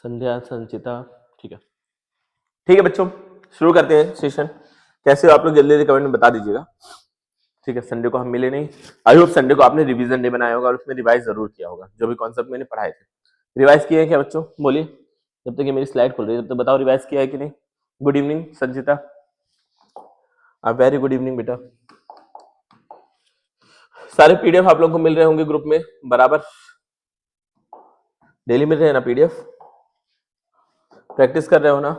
संध्या, संचिता, ठीक है। ठीक है बच्चों, शुरू करते हैं सेशन। कैसे हो आप लोग, जल्दी जल्दी कमेंट में बता दीजिएगा। ठीक है, संडे को हम मिले नहीं। आई होप संडे को आपने रिवीजन डे बनाया होगा और उसमें रिवाइज जरूर किया होगा, जो भी कॉन्सेप्ट मैंने पढ़ाए थे। रिवाइज किए हैं क्या बच्चों? बोलिए, जब तक ये मेरी स्लाइड खुल रही है तब तक बताओ रिवाइज किया है कि नहीं। गुड इवनिंग संचिता, वेरी गुड इवनिंग बेटा। सारे पीडीएफ आप लोगों को मिल रहे होंगे ग्रुप में बराबर, डेली मिल रहे हैं ना पीडीएफ? प्रैक्टिस कर रहे हो ना?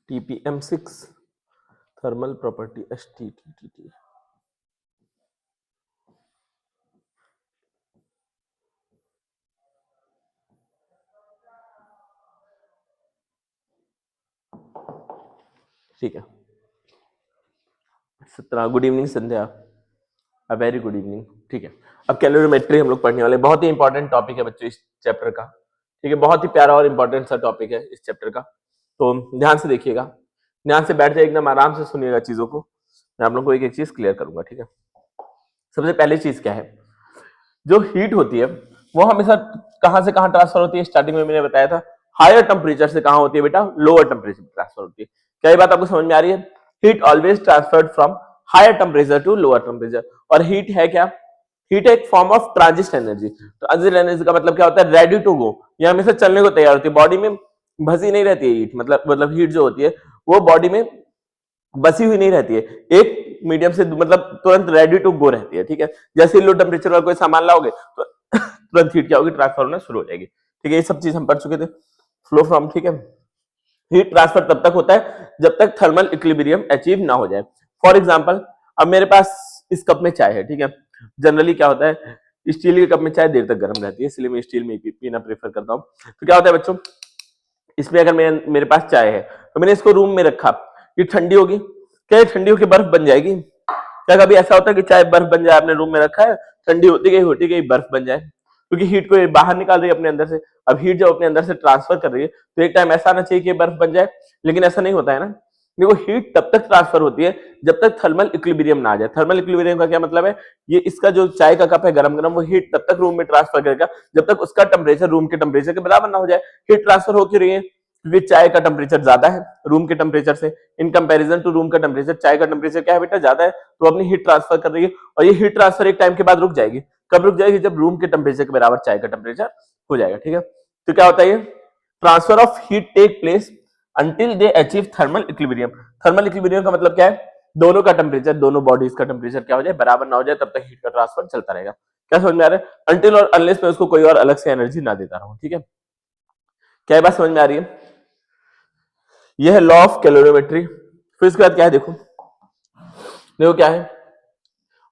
TPM6 thermal property STTTT। ठीक है, 17। गुड इवनिंग संध्या, वेरी गुड इवनिंग। ठीक है, अब कैलोरीमेट्री हम लोग पढ़ने वाले। बहुत ही इंपॉर्टेंट टॉपिक है बच्चों इस चैप्टर का। ठीक है, बहुत ही प्यारा और इंपॉर्टेंट सा टॉपिक है इस चैप्टर का, तो ध्यान से देखिएगा, ध्यान से बैठ जाए, एकदम आराम से सुनिएगा चीजों को। मैं आप लोगों को एक एक चीज क्लियर करूंगा। ठीक है, सबसे पहली चीज क्या है, जो हीट होती है वो हमेशा कहां से कहां ट्रांसफर होती है? स्टार्टिंग में मैंने बताया था, हायर टेम्परेचर से कहां होती है बेटा? लोअर टेम्परेचर ट्रांसफर होती है। क्या ये बात आपको समझ में आ रही है? Heat always transferred from higher temperature to lower temperature. और हीट है क्या? हीट एक form of transit energy. Transit energy का मतलब क्या होता है? रेडी टू गो, ये हमेशा चलने को तैयार होती है, बॉडी में बसी नहीं रहती है हीट। मतलब हीट जो होती है वो बॉडी में बसी हुई नहीं रहती है, एक मीडियम से मतलब तुरंत रेडी टू गो रहती है। ठीक है, जैसे लो टेम्परेचर का कोई सामान लाओगे तो तुरंत हीट क्या होगी? ट्रांसफर होना शुरू हो जाएगी। ठीक है, ये सब चीज हम पढ़ चुके थे, फ्लो फ्रॉम। ठीक है, हीट ट्रांसफर तब तक होता है जब तक थर्मल इक्विलिब्रियम अचीव ना हो जाए। फॉर एग्जांपल, अब मेरे पास इस कप में चाय है। ठीक है, जनरली क्या होता है, स्टील के कप में चाय देर तक गर्म रहती है, इसलिए मैं स्टील में पीना प्रेफर करता हूँ। तो क्या होता है बच्चों, इसमें अगर मेरे पास चाय है तो मैंने इसको रूम में रखा, ये ठंडी होगी, क्या ये ठंडी होकर बर्फ बन जाएगी? क्या कभी ऐसा होता है कि चाय बर्फ बन जाए? आपने रूम में रखा है, ठंडी होती गई बर्फ बन जाए, क्योंकि हीट को बाहर निकाल रही है अपने अंदर से। अब हीट जब अपने अंदर से ट्रांसफर कर रही है तो एक टाइम ऐसा आना चाहिए कि बर्फ बन जाए, लेकिन ऐसा नहीं होता है ना। देखो, हीट तब तक ट्रांसफर होती है जब तक थर्मल इक्विलिब्रियम ना आ जाए। थर्मल इक्विलिब्रियम का क्या मतलब है? ये इसका जो चाय का कप है गरम गरम, वो हीट तब तक रूम में ट्रांसफर करेगा जब तक उसका टेम्परेचर रूम के टेम्परेचर के बराबर ना हो जाए। हीट ट्रांसफर हो क्यों रही है? क्योंकि चाय का टेम्परेचर ज्यादा है रूम के टेम्परेचर से, इन कंपैरिजन टू रूम का टेम्परेचर चाय का टेम्परेचर क्या है बेटा? ज्यादा है, तो अपनी हीट ट्रांसफर कर रही है। और ये हीट ट्रांसफर एक टाइम के बाद रुक जाएगी। कब रुक जाएगी? जब रूम के टेम्परेचर के बराबर चाय का टेम्परेचर हो जाएगा। ठीक है, तो क्या होता है ये? Transfer of heat take place until they achieve thermal equilibrium. Thermal equilibrium का मतलब क्या है? दोनों का टेम्परेचर, दोनों बॉडीज का टेम्परेचर क्या हो जाए? बराबर ना हो जाए, तब तक हीट का ट्रांसफर चलता रहेगा। क्या समझ में आ रहा है? अंटिल और अनलेस मैं उसको कोई और अलग से एनर्जी ना देता रहूं। ठीक है, क्या ये बात समझ में आ रही है? यह है लॉ ऑफ कैलोरीमेट्री। फिर इसके बाद क्या है, देखो देखो क्या है,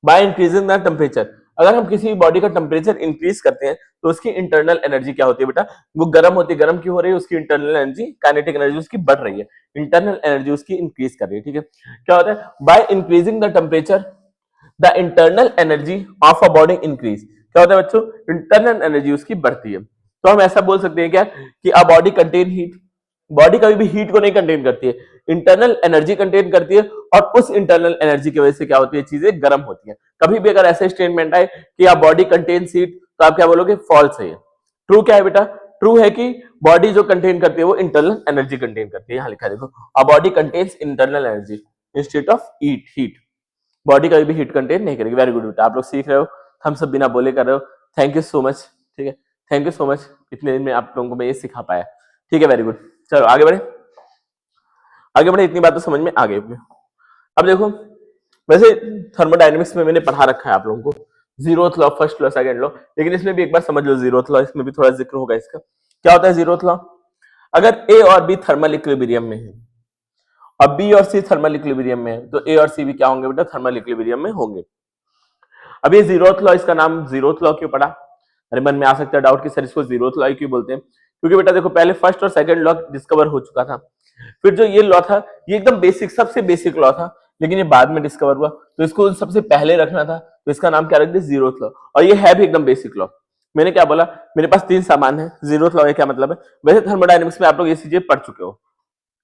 बाय इंक्रीजिंग द टेम्परेचर। अगर हम किसी बॉडी का टेम्परेचर इंक्रीज करते हैं तो उसकी इंटरनल एनर्जी क्या होती है बेटा? वो गर्म होती है। गर्म क्यों हो रही है? उसकी इंटरनल एनर्जी, काइनेटिक एनर्जी उसकी बढ़ रही है, इंटरनल एनर्जी उसकी इंक्रीज कर रही है। ठीक है, क्या होता है? By increasing the temperature the internal energy of a body increase. क्या होता है बच्चों? इंटरनल एनर्जी उसकी बढ़ती है। तो हम ऐसा बोल सकते हैं क्या कि a body contain heat. Body कभी भी हीट को नहीं कंटेन करती है, इंटरनल एनर्जी कंटेन करती है, और उस इंटरनल एनर्जी की वजह से क्या होती है? चीजें गर्म होती है। कभी भी अगर ऐसा स्टेटमेंट आए कि अ बॉडी कंटेन्स हीट, तो आप क्या बोलोगे? फॉल्स है। ट्रू क्या है बेटा? ट्रू है कि बॉडी जो कंटेन करती है वो इंटरनल एनर्जी कंटेन करती है। यहां लिखा है देखो, a body contains internal energy instead of heat. Body कभी भी हीट कंटेन नहीं करेगी। वेरी गुड बेटा, आप लोग सीख रहे हो, हम सब बिना बोले कर रहे हो। Thank you so much. ठीक है, थैंक यू सो मच, इतने दिन में आप लोगों को मैं ये सिखा पाया। ठीक है, वेरी गुड। चलो आगे बढ़े, आगे बढ़े, इतनी बात तो समझ में आ गई। अब देखो, वैसे थर्मोडायनेमिक्स में मैंने पढ़ा रखा है आप लोगों को zeroth law, first law, second law, लेकिन इसमें भी एक बार समझ लो जीरोथ लॉ, इसमें भी थोड़ा जिक्र होगा इसका। क्या होता है जीरोथ लॉ? अगर ए और बी थर्मल इक्विलिब्रियम में है और बी और सी थर्मल इक्विलिब्रियम में है, तो ए और सी भी क्या होंगे बेटा? थर्मल इक्विलिब्रियम में होंगे। अब ये जीरोथ लॉ, इसका नाम जीरोथ लॉ क्यों पड़ा? अरे मन में आ सकता है डाउट कि सर इसको जीरोथ लॉ क्यों बोलते हैं? क्योंकि बेटा देखो, पहले फर्स्ट और सेकंड लॉ डिस्कवर हो चुका था, फिर जो ये लॉ था ये एकदम बेसिक, सबसे बेसिक लॉ था, लेकिन ये बाद में डिस्कवर हुआ, तो इसको सबसे पहले रखना था, तो इसका नाम क्या रख दिया? Zeroth law. और ये है भी एकदम बेसिक लॉ। मैंने क्या बोला? मेरे पास तीन सामान है। जीरोथ लॉ क्या मतलब है? वैसे थर्मोडायनेमिक्स में आप लोग ये चीजें पढ़ चुके हो,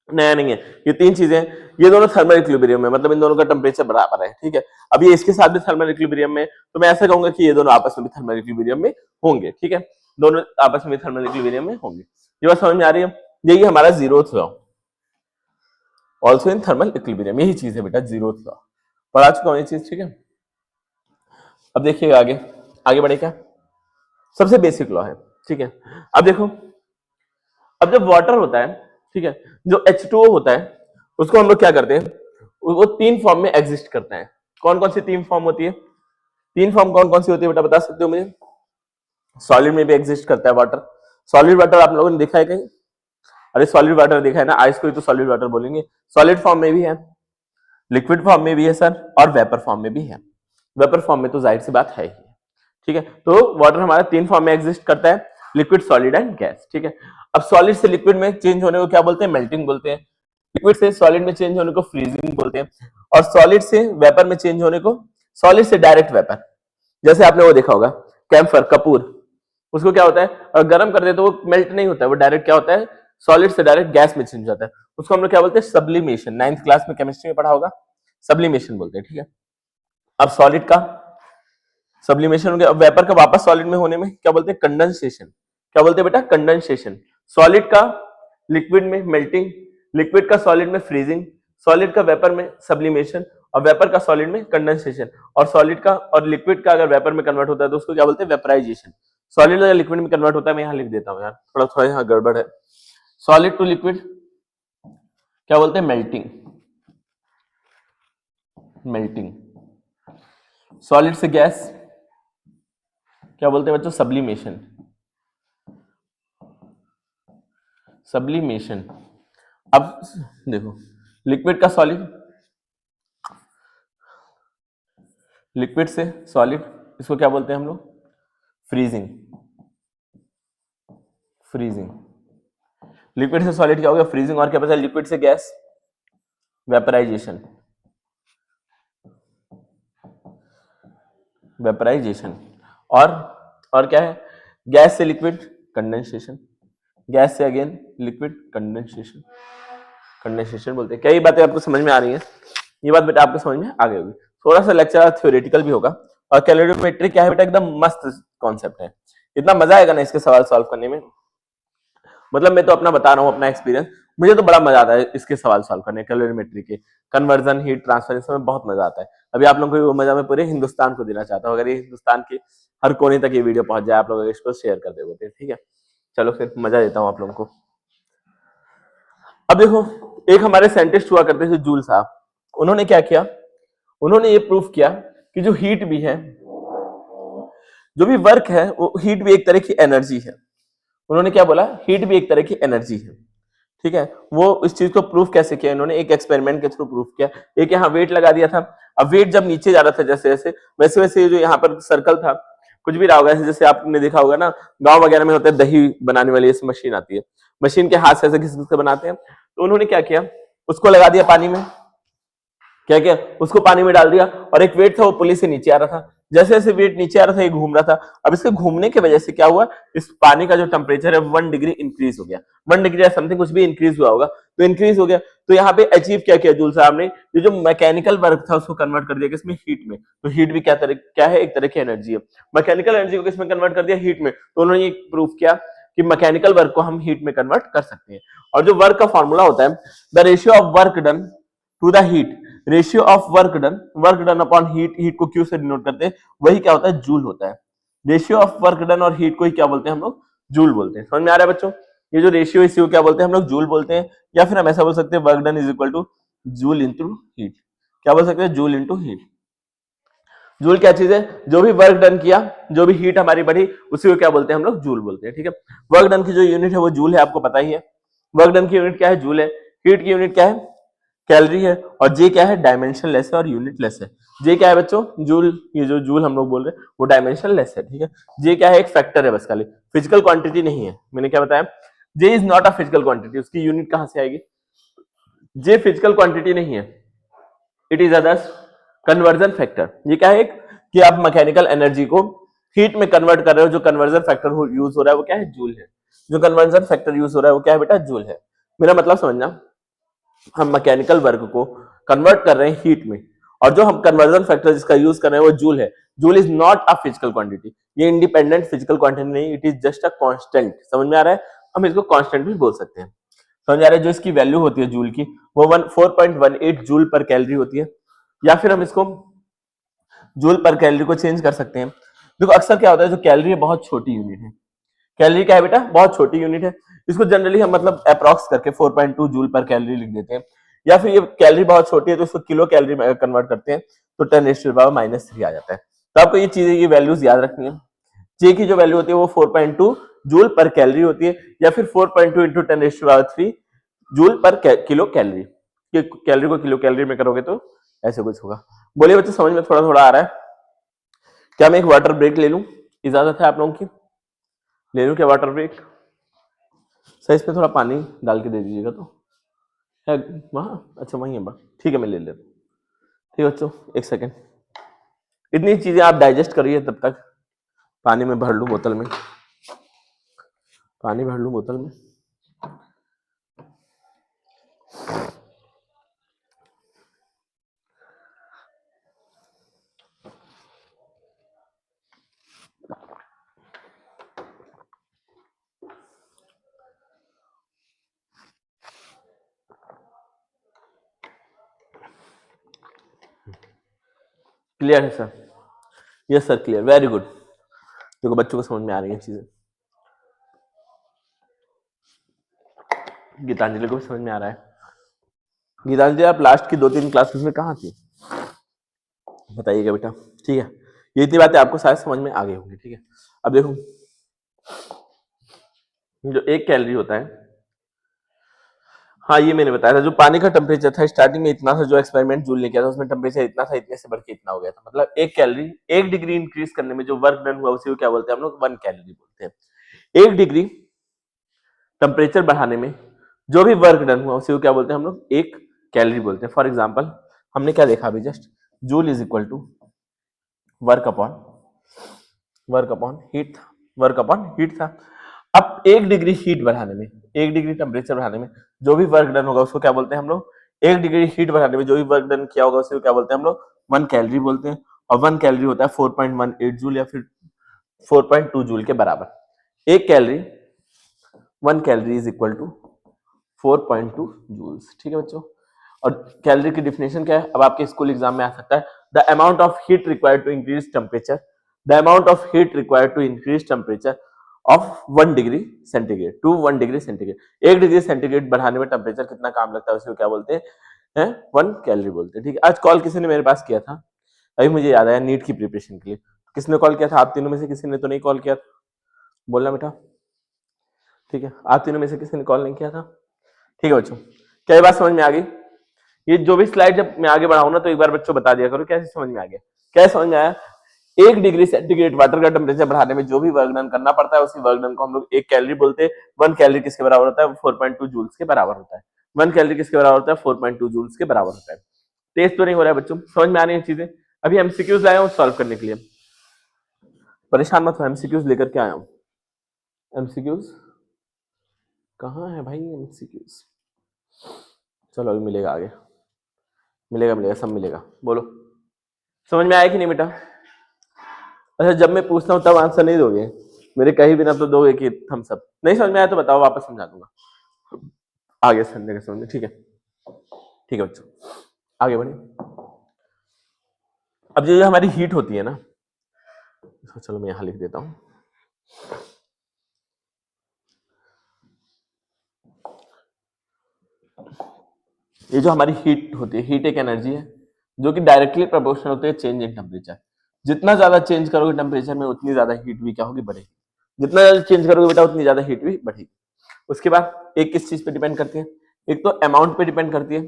नया नहीं है। ये तीन चीजें, ये दोनों थर्मल इक्विलिब्रियम में, मतलब इन दोनों का टेम्परेचर बराबर है, ठीक है। अब ये इसके साथ भी थर्मल इक्विलिब्रियम में, तो मैं ऐसा कहूंगा कि ये दोनों आपस में भी थर्मल इक्विलिब्रियम में होंगे, ठीक है। दोनों आपस में थर्मल इक्विलिब्रियम में होंगे। ये बात समझ में आ रही है? यही हमारा zeroth law, also in thermal equilibrium, यही चीज है बेटा जीरोथ लॉ। पढ़ा चुका हूं ये चीज, ठीक है। अब देखिएगा आगे, आगे बढ़े क्या, सबसे बेसिक लॉ है, ठीक है। अब देखो, अब जब वाटर होता है, ठीक है, जो H2O होता है, उसको हम लोग क्या करते हैं, वो तीन फॉर्म में एग्जिस्ट करता है। कौन कौन सी तीन फॉर्म होती है? तीन फॉर्म कौन कौन सी होती है बेटा, बता सकते हो मुझे? सॉलिड में भी एग्जिस्ट करता है वाटर। सॉलिड वाटर आप लोगों ने देखा है कहीं? अरे सॉलिड वाटर देखा है ना, आइस को ही तो सॉलिड वाटर बोलेंगे। सॉलिड फॉर्म में भी है, लिक्विड फॉर्म में भी है सर, और वेपर फॉर्म में भी है। वेपर फॉर्म में तो जाहिर सी बात है ही, ठीक है। तो वाटर हमारा तीन फॉर्म में एग्जिस्ट करता है, लिक्विड, सॉलिड एंड गैस, ठीक है। अब सॉलिड से लिक्विड में चेंज होने को क्या बोलते हैं? मेल्टिंग बोलते हैं। लिक्विड से सॉलिड में चेंज होने को फ्रीजिंग बोलते हैं, और सॉलिड से वेपर में चेंज होने को, सॉलिड से डायरेक्ट वेपर, जैसे आपने वो देखा होगा कैम्फर, कपूर, उसको क्या होता है, अगर गर्म कर दे तो वो मेल्ट नहीं होता है, वो डायरेक्ट क्या होता है, सॉलिड से डायरेक्ट गैस में चेंज हो जाता है। उसको हम लोग क्या बोलते हैं? सब्लिमेशन। 9th क्लास में केमिस्ट्री में पढ़ा होगा, सब्लिमेशन बोलते हैं, ठीक है। अब सॉलिड का सब्लिमेशन हो गया। अब वेपर का वापस सॉलिड में होने में क्या बोलते हैं? कंडेंसेशन। क्या बोलते हैं बेटा? कंडेंसेशन। सॉलिड का लिक्विड में मेल्टिंग, लिक्विड का सॉलिड में फ्रीजिंग, सॉलिड का वेपर में सब्लिमेशन, और वेपर का सॉलिड में कंडेंसेशन। और सॉलिड का और लिक्विड का अगर वेपर में कन्वर्ट होता है तो उसको क्या बोलते हैं? वेपराइजेशन। सॉलिड अगर लिक्विड में कन्वर्ट होता है, मैं यहाँ लिख देता हूँ यार, थोड़ा थोड़ा यहाँ गड़बड़ है। सॉलिड टू लिक्विड क्या बोलते हैं? Melting, melting. सॉलिड से गैस क्या बोलते हैं बच्चों? Sublimation, sublimation. अब देखो, लिक्विड का सॉलिड, लिक्विड से सॉलिड, इसको क्या बोलते हैं हम लोग? Freezing, freezing. लिक्विड से सॉलिड क्या हो गया? फ्रीजिंग। और क्या बचा? लिक्विड से गैस, वेपराइजेशन, वेपराइजेशन। और क्या है? गैस से लिक्विड, कंडेंसेशन, गैस से अगेन लिक्विड, कंडेंसेशन, कंडेंसेशन बोलते हैं। क्या ये बातें आपको समझ में आ रही हैं? ये बात बेटा आपको समझ में आ गई होगी। थोड़ा सा लेक्चर थ्योरेटिकल भी होगा। और कैलोरीमेट्री क्या है बेटा? एकदम मस्त कॉन्सेप्ट है, इतना मजा आएगा ना इसके सवाल सॉल्व करने में। मतलब मैं तो अपना बता रहा हूँ, अपना एक्सपीरियंस, मुझे तो बड़ा मजा आता है इसके सवाल सॉल्व करने, कैलोरीमेट्री के, कन्वर्जन, हीट ट्रांसफर, इसमें बहुत मजा आता है। अभी आप लोगों को वो मजा मैं पूरे हिंदुस्तान को देना चाहता हूँ। अगर ये हिंदुस्तान के हर कोने तक ये वीडियो पहुंच जाए, आप लोग इसको शेयर कर देते, ठीक है। चलो फिर मजा देता हूँ आप लोगों को। अब देखो, एक हमारे साइंटिस्ट हुआ करते थे जूल साहब, उन्होंने क्या किया, उन्होंने ये प्रूफ किया कि जो हीट भी है, जो भी वर्क है, वो हीट भी एक तरह की एनर्जी है। उन्होंने क्या बोला? हीट भी एक तरह की एनर्जी है, ठीक है। वो इस चीज को प्रूफ कैसे किया? इन्होंने एक एक्सपेरिमेंट के थ्रू प्रूफ किया। एक यहाँ वेट लगा दिया था, अब वेट जब नीचे जा रहा था जैसे जैसे, वैसे वैसे जो यहाँ पर सर्कल था, कुछ भी रहा होगा, जैसे आपने देखा होगा ना, गांव वगैरह में होता है दही बनाने वाली ऐसी मशीन आती है, मशीन के हाथ से ऐसे घिस घिस के बनाते हैं। तो उन्होंने क्या किया, उसको लगा दिया पानी में, क्या क्या, उसको पानी में डाल दिया, और एक वेट था वो पुली से नीचे आ रहा था। जैसे जैसे वेट नीचे आ रहा था, ये घूम रहा था। अब इसके घूमने की वजह से क्या हुआ, इस पानी का जो टेम्परेचर है 1 डिग्री इंक्रीज हो गया, 1 डिग्री या समथिंग कुछ भी इंक्रीज हुआ होगा, तो इंक्रीज हो गया। तो यहाँ पे अचीव क्या किया जूल साहब ने, ये जो मैकेनिकल वर्क था उसको कन्वर्ट कर दिया किसमें? हीट में। तो हीट भी क्या है? एक तरह की एनर्जी है। मैकेनिकल एनर्जी को किसमें कन्वर्ट कर दिया? हीट में। तो उन्होंने ये प्रूफ किया कि मैकेनिकल वर्क को हम हीट में कन्वर्ट कर सकते हैं। और जो वर्क का फॉर्मूला होता है, the ratio of work done to the heat, ratio of work done upon heat, heat को क्यू से डिनोट करते हैं, वही क्या होता है? जूल होता है। रेशियो ऑफ वर्क डन और हीट को ही क्या बोलते हैं हम लोग? जूल बोलते हैं। समझ में आ रहा है बच्चों? ये जो रेशियो इसी को क्या बोलते हैं हम लोग? जूल बोलते हैं। या फिर हम ऐसा बोल सकते हैं, work done is equal two joule into heat. क्या बोल सकते हैं? Joule into heat. जूल क्या चीज है? जो भी वर्क डन किया, जो भी हीट हमारी बढ़ी, उसी को क्या बोलते हैं हम लोग? जूल बोलते हैं, ठीक है। वर्क डन की जो यूनिट है वो जूल है, आपको पता ही है। वर्क डन की यूनिट क्या है? जूल है। हीट की यूनिट क्या है? कैलोरी है। और जे क्या है? डायमेंशन लेस है और यूनिट लेस है। जे क्या है बच्चों? जूल। ये जो जूल हम लोग बोल रहे हैं वो डायमेंशन लेस है, ठीक है। जे क्या है? एक फैक्टर है बस, खाली फिजिकल क्वांटिटी नहीं है। मैंने क्या बताया? J is not a physical quantity. उसकी यूनिट कहां से आएगी? जे फिजिकल क्वांटिटी नहीं है, it is a conversion factor. ये क्या है? कि आप मैकेनिकल एनर्जी को हीट में कन्वर्ट कर रहे हो, जो कन्वर्जन फैक्टर यूज हो रहा है वो क्या है? जूल है। जो कन्वर्जन फैक्टर यूज हो रहा है वो क्या है बेटा? जूल है। मेरा मतलब समझना, हम मैकेनिकल वर्क को कन्वर्ट कर रहे हैं हीट में, और जो हम कन्वर्जन फैक्टर जिसका यूज कर रहे हैं वो जूल है। Joule is not a physical quantity, ये इंडिपेंडेंट फिजिकल क्वांटिटी नहीं, it is just a constant. समझ में आ रहा है? हम इसको कांस्टेंट भी बोल सकते हैं। समझ आ रहा है? जो इसकी वैल्यू होती है जूल की वो 4.18 जूल पर कैलोरी होती है, या फिर हम इसको जूल पर कैलोरी को चेंज कर सकते हैं। देखो अक्सर क्या होता है, जो कैलोरी है बहुत छोटी यूनिट है। कैलोरी क्या है बेटा? बहुत छोटी यूनिट है। इसको जनरली हम मतलब अप्रॉक्स करके 4.2 जूल पर कैलोरी लिख देते हैं, या फिर ये कैलोरी बहुत छोटी है तो इसको किलो कैलोरी में कन्वर्ट करते हैं तो 10⁻³ आ जाता है। तो आपको ये चीजें, ये वैल्यूज याद रखनी है। जे की जो वैल्यू होती है वो 4.2 जूल पर कैलोरी होती है, या फिर 4.2 इंटू 10⁻³ जूल पर किलो कैलोरी। कैलोरी को किलो कैलोरी में करोगे तो ऐसे कुछ होगा। बोलिए बच्चे, समझ में थोड़ा थोड़ा आ रहा है? क्या मैं एक वाटर ब्रेक ले लूं? इजाजत है आप लोगों की? ले लूं क्या वाटर ब्रेक? सर इसमें थोड़ा पानी डाल के दे दीजिएगा। तो है वहाँ? अच्छा वहीं है बा, ठीक है मैं ले लेता हूँ। ठीक है बच्चों, एक सेकेंड, इतनी चीजें आप डाइजेस्ट करिए, तब तक पानी में भर लूं बोतल में, पानी भर लूं बोतल में। क्लियर है sir? Yes sir clear, very good. देखो बच्चों को समझ में आ रही है चीजें, गीतांजलि को भी समझ में आ रहा है। गीतांजलि आप लास्ट की 2-3 क्लासेस में कहाँ थी, बताइएगा बेटा। ठीक है, ये इतनी बातें आपको शायद समझ में आ गई होंगी। ठीक है, अब देखो जो एक कैलोरी होता है, हाँ ये मैंने बताया था, जो पानी का टेम्परेचर था स्टार्टिंग में इतना था, जो एक्सपेरिमेंट जूल ने किया था उसमें टेम्परेचर इतना था, इतने से बढ़ के इतना हो गया था। मतलब एक कैलोरी, 1 डिग्री इंक्रीज करने में जो वर्क डन हुआ उसी को क्या बोलते हैं हम लोग? 1 कैलोरी बोलते हैं। 1 डिग्री टेम्परेचर बढ़ाने में जो भी वर्क डन हुआ उसी को क्या बोलते हैं हम लोग? 1 कैलोरी बोलते हैं। फॉर एग्जाम्पल हमने क्या देखा अभी just, joule is equal to work upon heat था, वर्क अपॉन हीट था। अब 1 डिग्री हीट बढ़ाने में, 1 डिग्री टेम्परेचर बढ़ाने में जो भी वर्क डन होगा उसको क्या बोलते हैं हम लोग? 1 डिग्री हीट बढ़ाने में जो भी वर्क डन किया होगा उसको क्या बोलते हैं हम लोग? 1 कैलोरी बोलते हैं। और 1 कैलोरी होता है 4.18 जूल या फिर 4.2 जूल के बराबर। 1 calorie is equal to 4.2 joules. ठीक है बच्चों, और कैलोरी की डिफिनेशन क्या है? अब आपके स्कूल एग्जाम में आ सकता है, the amount of heat required to increase temperature, the amount of heat required to increase temperature of 1 degree centigrade to 1 degree centigrade. 1 degree centigrade बढ़ाने में टेम्परेचर कितना काम लगता है उसको क्या बोलते हैं? 1 कैलोरी बोलते हैं। ठीक है, आज कॉल किसी ने मेरे पास किया था, अभी मुझे याद आया, नीट की प्रिपरेशन के लिए। किसने कॉल किया था? आप तीनों में से किसी ने तो नहीं कॉल किया था? बोलना बेटा। ठीक है, आप तीनों में से किसी ने कॉल नहीं किया था? ठीक है बच्चों, क्या ये बात समझ में आ गई? ये जो भी स्लाइड जब मैं आगे बढ़ाऊं ना तो एक बार बच्चों बता दिया करो कैसे समझ में आ गया। क्या समझ में आया? 1 डिग्री सेंटीग्रेड वाटर का टेम्परेचर बढ़ाने में जो भी वर्क डन करना पड़ता है उसी वर्क डन को हम लोग 1 कैलोरी बोलते हैं। 1 कैलोरी किसके बराबर होता है? 4.2 जूल्स के बराबर होता है। 1 कैलोरी किसके बराबर होता है? 4.2 जूल्स के बराबर होता है। टेस्ट तो नहीं हो रहा है बच्चों, समझ में आ रही है चीजें? अभी एमसीक्यूज लाया हूँ सॉल्व करने के लिए, परेशान मत हो, एमसीक्यूज लेकर के आया हूँ। एमसीक्यूज कहाँ है भाई? एमसीक्यूज चलो अभी मिलेगा, आगे मिलेगा, मिलेगा सब मिलेगा। बोलो समझ में आया कि नहीं बेटा? अच्छा जब मैं पूछता हूँ तब आंसर नहीं दोगे, मेरे कहीं बिना तो दोगे कि थम्स अप। नहीं समझ में आया तो बताओ, वापस समझा दूंगा आगे संडे के समझ में। ठीक है, ठीक है बच्चों, आगे बढ़े। अब जो हमारी हीट होती है ना, चलो मैं यहां लिख देता हूं, ये जो हमारी हीट होती है, हीट एक एनर्जी है जो कि डायरेक्टली प्रोपोर्शनल होती है चेंज इन टेम्परेचर। जितना ज्यादा चेंज करोगे टेम्परेचर में उतनी ज्यादा हीट भी क्या होगी? बढ़ेगी। जितना ज्यादा चेंज करोगे बेटा उतनी ज्यादा हीट भी बढ़ेगी। उसके बाद एक किस चीज पे डिपेंड करती है? एक तो अमाउंट पे डिपेंड करती है,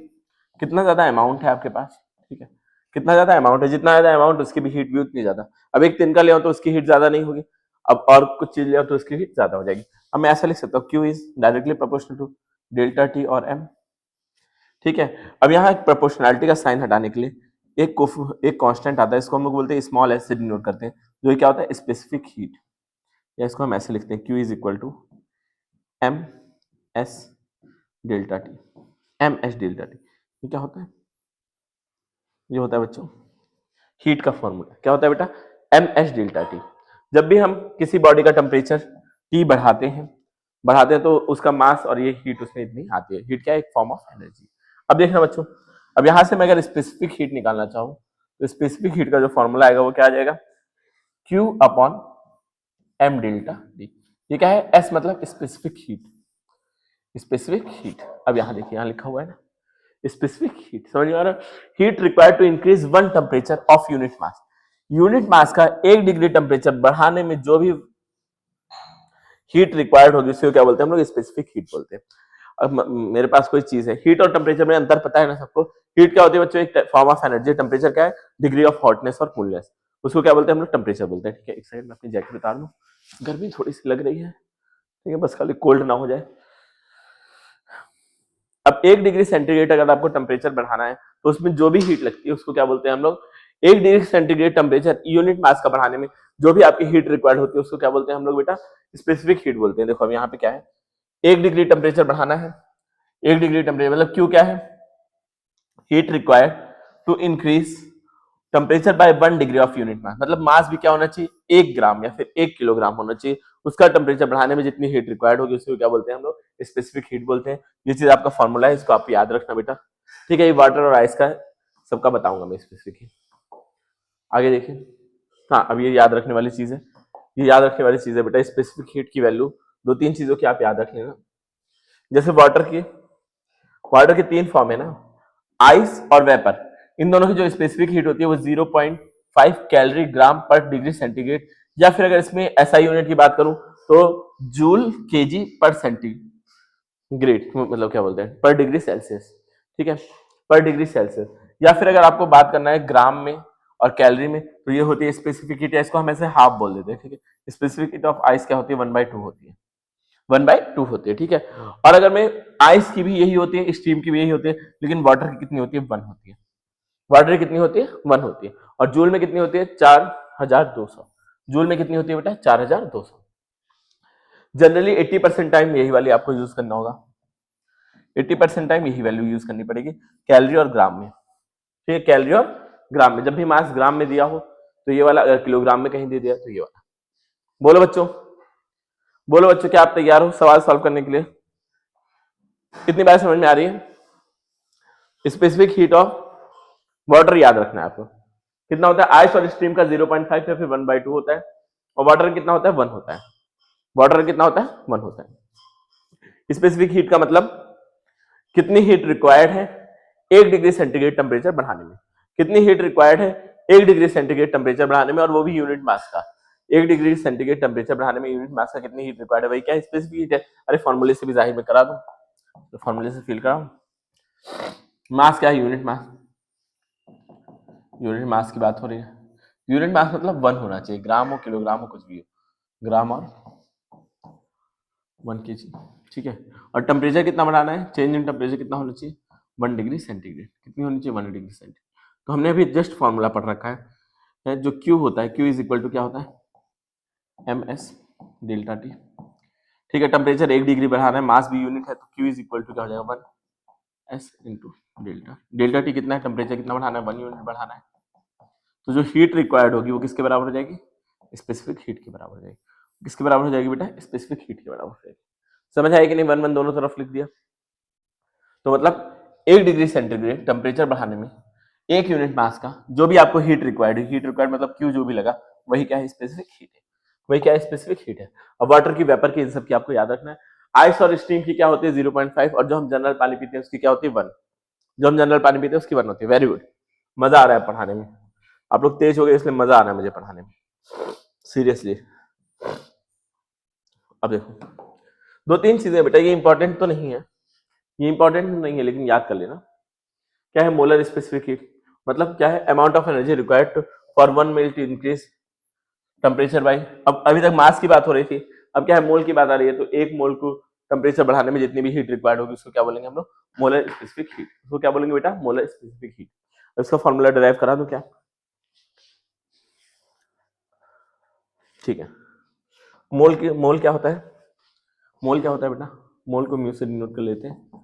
कितना ज्यादा अमाउंट है आपके पास। ठीक है, कितना ज्यादा अमाउंट है, जितना ज्यादा अमाउंट उसकी भी हीट भी उतनी ज्यादा। अब एक तिनका ले आओ तो उसकी हीट ज्यादा नहीं होगी, अब और कुछ चीज ले आओ तो उसकी हीट ज्यादा हो जाएगी। अब मैं ऐसा लिख सकता हूँ, Q is directly proportional to delta T और एम। ठीक है, अब यहाँ एक प्रोपोर्शनैलिटी का साइन हटाने के लिए एक कांस्टेंट आता है, इसको हम लोग बोलते हैं स्मॉल एस से डिनोट करते हैं, जो क्या होता है? Specific heat. या इसको हम ऐसे लिखते हैं, Q is equal to M S delta T. M H delta T. ये क्या होता है? ये होता है बच्चों हीट का फॉर्मूला। क्या होता है बेटा? M H delta T. जब भी हम किसी बॉडी का टेम्परेचर टी बढ़ाते हैं तो उसका मास और ये हीट उसमें इतनी आती है। हीट क्या है? एक फॉर्म ऑफ एनर्जी। अब देखना बच्चों, अब यहां से मैं अगर स्पेसिफिक हीट निकालना चाहूँ तो स्पेसिफिक हीट का जो फॉर्मूला आएगा वो क्या आ जाएगा? Q upon M delta T. ये क्या है? एस मतलब स्पेसिफिक हीट। स्पेसिफिक हीट, अब यहां देखिए, यहां लिखा हुआ है ना स्पेसिफिक हीट, समझ में आ रहा है? Heat required to increase one temperature of unit mass. Unit mass का 1 डिग्री टेम्परेचर बढ़ाने में जो भी हीट रिक्वायर्ड होगी उसको क्या बोलते हैं हम लोग? स्पेसिफिक हीट बोलते हैं। अब मेरे पास कोई चीज है, हीट और टेम्परेचर में अंतर पता है ना सबको? हीट क्या होती है बच्चों? एक फॉर्म ऑफ एनर्जी। टेम्परेचर क्या है? डिग्री ऑफ हॉटनेस और कूलनेस। उसको क्या बोलते हैं हम लोग? टेम्परेचर बोलते हैं। ठीक है, एक सेकंड में अपनी जैकेट उतार लूं, गर्मी थोड़ी सी लग रही है। ठीक है, बस खाली कोल्ड ना हो जाए। अब 1 डिग्री सेंटीग्रेड अगर आपको टेम्परेचर बढ़ाना है तो उसमें जो भी हीट लगती है उसको क्या बोलते हैं हम लोग? 1 degree centigrade temperature unit mass का बढ़ाने में जो भी आपकी हीट रिक्वायर्ड होती है उसको क्या बोलते हैं हम लोग बेटा? स्पेसिफिक हीट बोलते हैं। देखो अब यहाँ पे क्या है, 1 डिग्री टेम्परेचर बढ़ाना है। 1 डिग्री टेम्परेचर मतलब क्यू क्या है? Heat required to increase temperature by 1 degree of unit mass. मतलब मास भी क्या होना चाहिए? 1 ग्राम या फिर 1 किलोग्राम होना चाहिए। उसका टेम्परेचर बढ़ाने में जितनी हीट रिक्वायर्ड होगी उसको क्या बोलते हैं हम लोग? स्पेसिफिक हीट बोलते हैं। ये चीज आपका फॉर्मूला है, इसको आप याद रखना बेटा। ठीक है, ये वाटर और आइस का सबका बताऊंगा मैं स्पेसिफिक हीट। आगे देखिए, हाँ अब ये याद रखने वाली चीज है, ये याद रखने वाली चीज है बेटा। स्पेसिफिक हीट की वैल्यू 2-3 चीजों की आप याद रख लेना। जैसे वाटर के 3 फॉर्म है ना, आइस और वेपर। इन दोनों की जो स्पेसिफिक हीट होती है वो 0.5 कैलोरी ग्राम पर डिग्री सेंटीग्रेड, या फिर अगर इसमें एसआई यूनिट की बात करूं तो जूल केजी पर सेंटीग्रेड, मतलब क्या बोलते हैं? पर डिग्री सेल्सियस। ठीक है, पर डिग्री सेल्सियस। या फिर अगर आपको बात करना है ग्राम में और कैलोरी में तो ये होती है स्पेसिफिक हीट, इसको हम ऐसे हाफ बोल देते हैं। ठीक है, स्पेसिफिक हीट ऑफ आइस क्या होती है? 1/2 होती है, 1/2 होती है। ठीक है, और अगर मैं आइस की भी यही होती है, स्टीम की भी यही होती है, लेकिन वाटर की कितनी होती है? 1 होती है। वाटर की कितनी होती है? 1 होती है। और जूल में कितनी होती है? 4200। जूल में कितनी होती है बेटा? 4200। जनरली 80% टाइम यही वाली आपको यूज करना होगा। 80% टाइम यही वैल्यू यूज करनी पड़ेगी कैलोरी और ग्राम में। ठीक है, कैलोरी और ग्राम में। जब भी मास ग्राम में दिया हो तो ये वाला, अगर किलोग्राम में कहीं दे दिया तो ये वाला। बोलो बच्चों, बोलो बच्चों, क्या आप तैयार हो सवाल सॉल्व करने के लिए? कितनी बार समझ में आ रही है? स्पेसिफिक हीट ऑफ वाटर याद रखना है आपको। कितना होता है? आइस और स्टीम का 0.5 या फिर 1/2 होता है, और वाटर कितना होता है? 1 होता है। वाटर कितना होता है? 1 होता है। स्पेसिफिक हीट का मतलब कितनी हीट रिक्वायर्ड है 1 डिग्री सेंटीग्रेड टेम्परेचर बढ़ाने में। कितनी हीट रिक्वायर्ड है 1 डिग्री सेंटीग्रेड टेम्परेचर बढ़ाने में, और वो भी यूनिट मास का। 1 डिग्री सेंटीग्रेड टेम्परेचर बढ़ाने में यूनिट मास का कितनी हीट रिक्वायर्ड है? वही क्या स्पेसिफिक हीट है। अरे फॉर्मूले से भी जाहिर में करा दूं, तो फॉर्मूले से फिल कराऊं। मास क्या है? Unit mass. यूनिट मास की बात हो रही है। यूनिट मास मतलब 1 होना चाहिए, ग्राम हो किलोग्राम हो कुछ भी हो, ग्राम और 1 kg। ठीक है, और टेम्परेचर कितना बढ़ाना है? चेंज इन टेम्परेचर कितना होना चाहिए? 1 डिग्री सेंटीग्रेड। कितनी होनी चाहिए? 1 डिग्री सेंटीग्रेड। तो हमने अभी जस्ट फॉर्मूला पढ़ रखा है, जो क्यू होता है, क्यू इज इक्वल टू क्या होता है? M S delta T. ठीक है, टेम्परेचर 1 डिग्री बढ़ाना है, मास भी यूनिट है, तो क्यू इज इक्वल टू क्या हो जाएगा? 1 S into delta. Delta T कितना है? टेम्परेचर कितना बढ़ाना है? 1 यूनिट बढ़ाना है। तो जो हीट रिक्वायर्ड होगी वो किसके बराबर हो जाएगी? स्पेसिफिक हीट के बराबर हो जाएगी। किसके बराबर हो जाएगी बेटा? स्पेसिफिक हीट के बराबर हो जाएगी। समझ आया कि नहीं? 1 1 दोनों तरफ लिख दिया। तो मतलब 1 डिग्री सेंटीग्रेड टेम्परेचर बढ़ाने में 1 यूनिट मास का जो भी आपको हीट रिक्वायर्ड है, हीट रिक्वायर्ड मतलब क्यू जो भी लगा, वही क्या है? स्पेसिफिक हीट है। वही क्या है? स्पेसिफिक हीट है। अब वाटर की, वेपर की, इन सब की आपको याद रखना है। आइस और स्टीम की क्या होती है? 0.5, और जो हम जनरल पानी पीते हैं उसकी क्या होती है? 1। जो हम जनरल पानी पीते हैं उसकी 1 होती है। वेरी गुड, मजा आ रहा है पढ़ाने में। आप लोग तेज हो गए इसलिए मजा आ रहा है मुझे पढ़ाने में, सीरियसली। अब देखो 2-3 चीजें बेटा, ये इंपॉर्टेंट तो नहीं है, ये इंपॉर्टेंट नहीं है, लेकिन याद कर लेना। क्या है मोलर स्पेसिफिक हीट? मतलब क्या है? Amount of energy required for 1 mole to increase temperature by. अब अभी तक मास की बात हो रही थी, अब क्या है? मोल की बात आ रही है। तो 1 मोल को टेम्परेचर बढ़ाने में जितनी भी हीट रिक्वायर्ड होगी उसको क्या बोलेंगे हम लोग? Molar specific heat. उसको क्या बोलेंगे बेटा? Molar specific heat. इसका फॉर्मूला डिराइव करा दूं क्या? ठीक है, मोल क्या होता है? मोल क्या होता है बेटा? मोल को म्यू से डिनोट कर लेते हैं,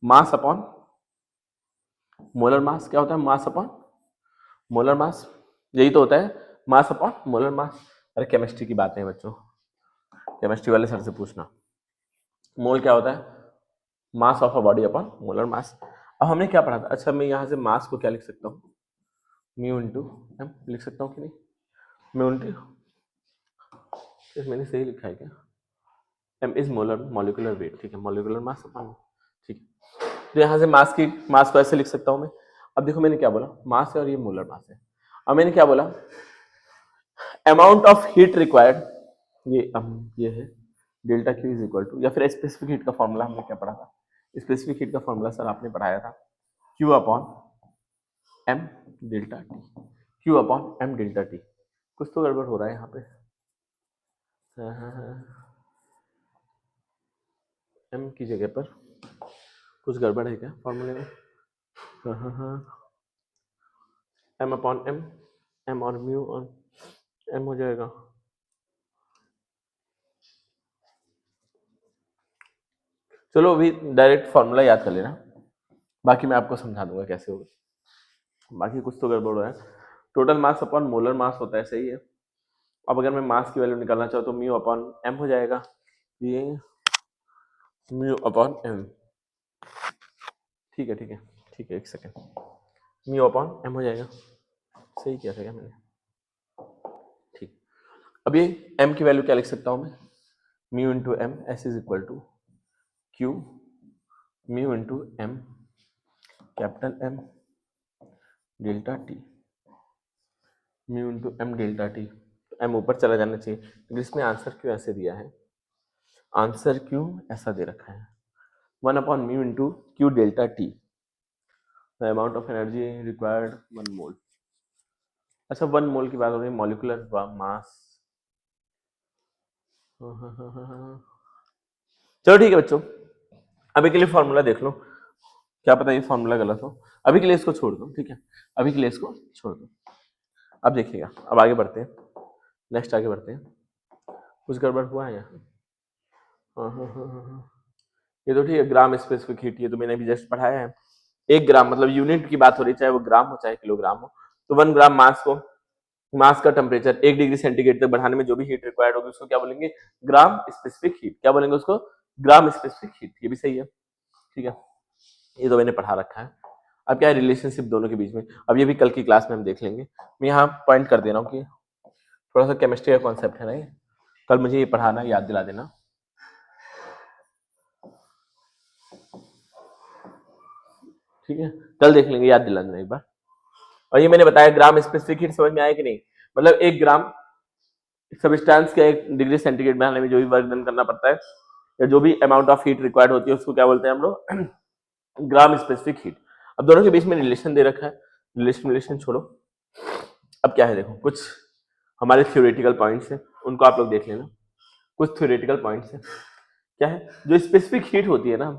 मास अपॉन मोलर मास क्या होता है? मास अपॉन मोलर मास, यही तो होता है, मास अपॉन मोलर मास। अरे केमिस्ट्री की बातें हैं बच्चों, केमिस्ट्री वाले सर से पूछना। मोल क्या होता है? Mass of a body upon molar mass. अब हमने क्या पढ़ा था? अच्छा मैं यहाँ से मास को क्या लिख सकता हूँ? म्यू इंटू एम लिख सकता हूँ कि नहीं? म्यू इंटू, मैंने सही लिखा है क्या? M is molar molecular weight, ठीक है, मॉलिक्यूलर मास अपॉन, ठीक है। तो यहाँ से मास को ऐसे लिख सकता हूँ मैं। अब देखो मैंने क्या बोला, मास है और ये मोलर मास है। अब मैंने क्या बोला? अमाउंट ऑफ हीट रिक्वायर्ड, ये है delta Q is equal to, या फिर स्पेसिफिक हीट का फॉर्मूला हमने क्या पढ़ा था? स्पेसिफिक हीट का फॉर्मूला सर आपने पढ़ाया था, Q upon M delta T, Q upon M delta T. कुछ तो गड़बड़ हो रहा है यहाँ पे, एम की जगह पर कुछ गड़बड़ है क्या फॉर्मूले में? एम अपॉन एम, एम और म्यू और एम हो जाएगा। चलो अभी डायरेक्ट फॉर्मूला याद कर लेना, बाकी मैं आपको समझा दूंगा कैसे होगा। बाकी कुछ तो गड़बड़ हो रहा है। Total mass upon molar mass होता है, सही है। अब अगर मैं मास की वैल्यू निकालना चाहूँ तो म्यू अपॉन एम हो जाएगा, ये म्यू अपॉन एम, ठीक है ठीक है ठीक है, एक सेकेंड, म्यू अपॉन एम हो जाएगा, सही किया था क्या मैंने? ठीक। अब ये एम की वैल्यू क्या लिख सकता हूँ मैं? Mu into M S is equal to Q mu into M capital M delta T, mu into M delta T. M ऊपर चला जाना चाहिए, लेकिन इसमें आंसर क्यों ऐसे दिया है? आंसर क्यों ऐसा दे रखा है? 1 upon mu into Q delta T, the amount of energy required 1 मोल। अच्छा 1 मोल की बात हो रही है, मॉलिक्यूलर मास। चलो ठीक है बच्चों, अभी के लिए फॉर्मूला देख लो, क्या पता ये फॉर्मूला गलत हो। अभी के लिए इसको छोड़ दो, ठीक है, अभी के लिए इसको छोड़ दो। अब देखिएगा, अब आगे बढ़ते हैं, नेक्स्ट आगे बढ़ते हैं। कुछ गड़बड़ हुआ है यहाँ? ये तो ठीक है, ग्राम स्पेसिफिक हीट, ये तो मैंने अभी जस्ट पढ़ाया है। 1 ग्राम मतलब यूनिट की बात हो रही, चाहे वो ग्राम हो चाहे किलोग्राम हो। तो 1 ग्राम मास को, मास का टेम्परेचर 1 डिग्री सेंटीग्रेड तक बढ़ाने में जो भी हीट रिक्वायर्ड होगी उसको क्या बोलेंगे? Gram specific heat. क्या बोलेंगे उसको? Gram specific heat. ये भी सही है, ठीक है, ये तो मैंने पढ़ा रखा है। अब क्या है रिलेशनशिप दोनों के बीच में, अब ये भी कल की क्लास में हम देख लेंगे। मैं यहाँ पॉइंट कर दे रहा हूँ कि थोड़ा सा केमिस्ट्री का कॉन्सेप्ट है ना ये, कल मुझे ये पढ़ाना, याद दिला देना, ठीक है, कल देख लेंगे, याद दिला देना एक बार। और ये मैंने बताया ग्राम स्पेसिफिक हीट समझ में आया कि नहीं? मतलब 1 ग्राम सब्सटेंस के 1 डिग्री सेंटीग्रेड में आने में जो भी वर्क डन करना पड़ता है, या जो भी अमाउंट ऑफ हीट रिक्वायर्ड होती है, उसको क्या बोलते हैं हम लोग? Gram specific heat. अब दोनों के बीच में रिलेशन दे रखा है, रिलेशन छोड़ो। अब क्या है देखो, कुछ हमारे थ्योरेटिकल पॉइंट्स हैं, उनको आप लोग देख लेना। कुछ थ्योरेटिकल पॉइंट्स हैं, क्या है? जो स्पेसिफिक हीट होती है ना,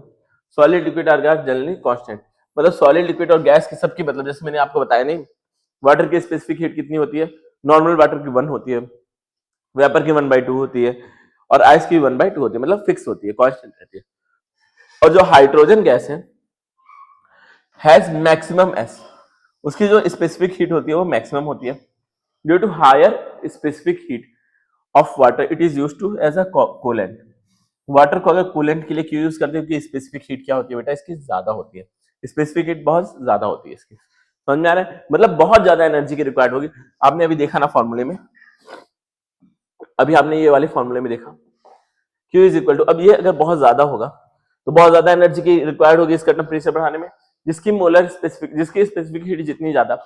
सॉलिड लिक्विड और गैस जनरली कांस्टेंट, मतलब सॉलिड लिक्विड और गैस की सबकी, मतलब जैसे मैंने आपको बताया नहीं, वाटर की स्पेसिफिक हीट कितनी होती है? नॉर्मल वाटर की 1 होती है, वेपर की 1/2 होती है, और आइस की 1/2 होती है, मतलब फिक्स होती है, कांस्टेंट रहती है। और जो हाइड्रोजन गैस है हैज मैक्सिमम एस, उसकी जो स्पेसिफिक हीट होती है वो मैक्सिमम होती है। Due to higher specific heat of water it is used to as a coolant. Water को अगर कूलेंट के लिए क्यों यूज करते हैं? क्योंकि स्पेसिफिक हीट क्या होती है बेटा, इसकी ज्यादा होती है, स्पेसिफिक हीट बहुत ज्यादा होती है इसकी। समझ में आ रहा है? मतलब बहुत ज्यादा एनर्जी की रिक्वायर्ड होगी। आपने अभी देखा ना फॉर्मूले में, अभी आपने ये वाले फॉर्मूले में देखा, Q इज इक्वल टू, अब ये अगर बहुत ज्यादा होगा तो बहुत ज्यादा एनर्जी की रिक्वायर्ड होगी इसका टेम्परेचर बढ़ाने में, जिसकी स्पेसिफिक हीट जितनी ज्यादा,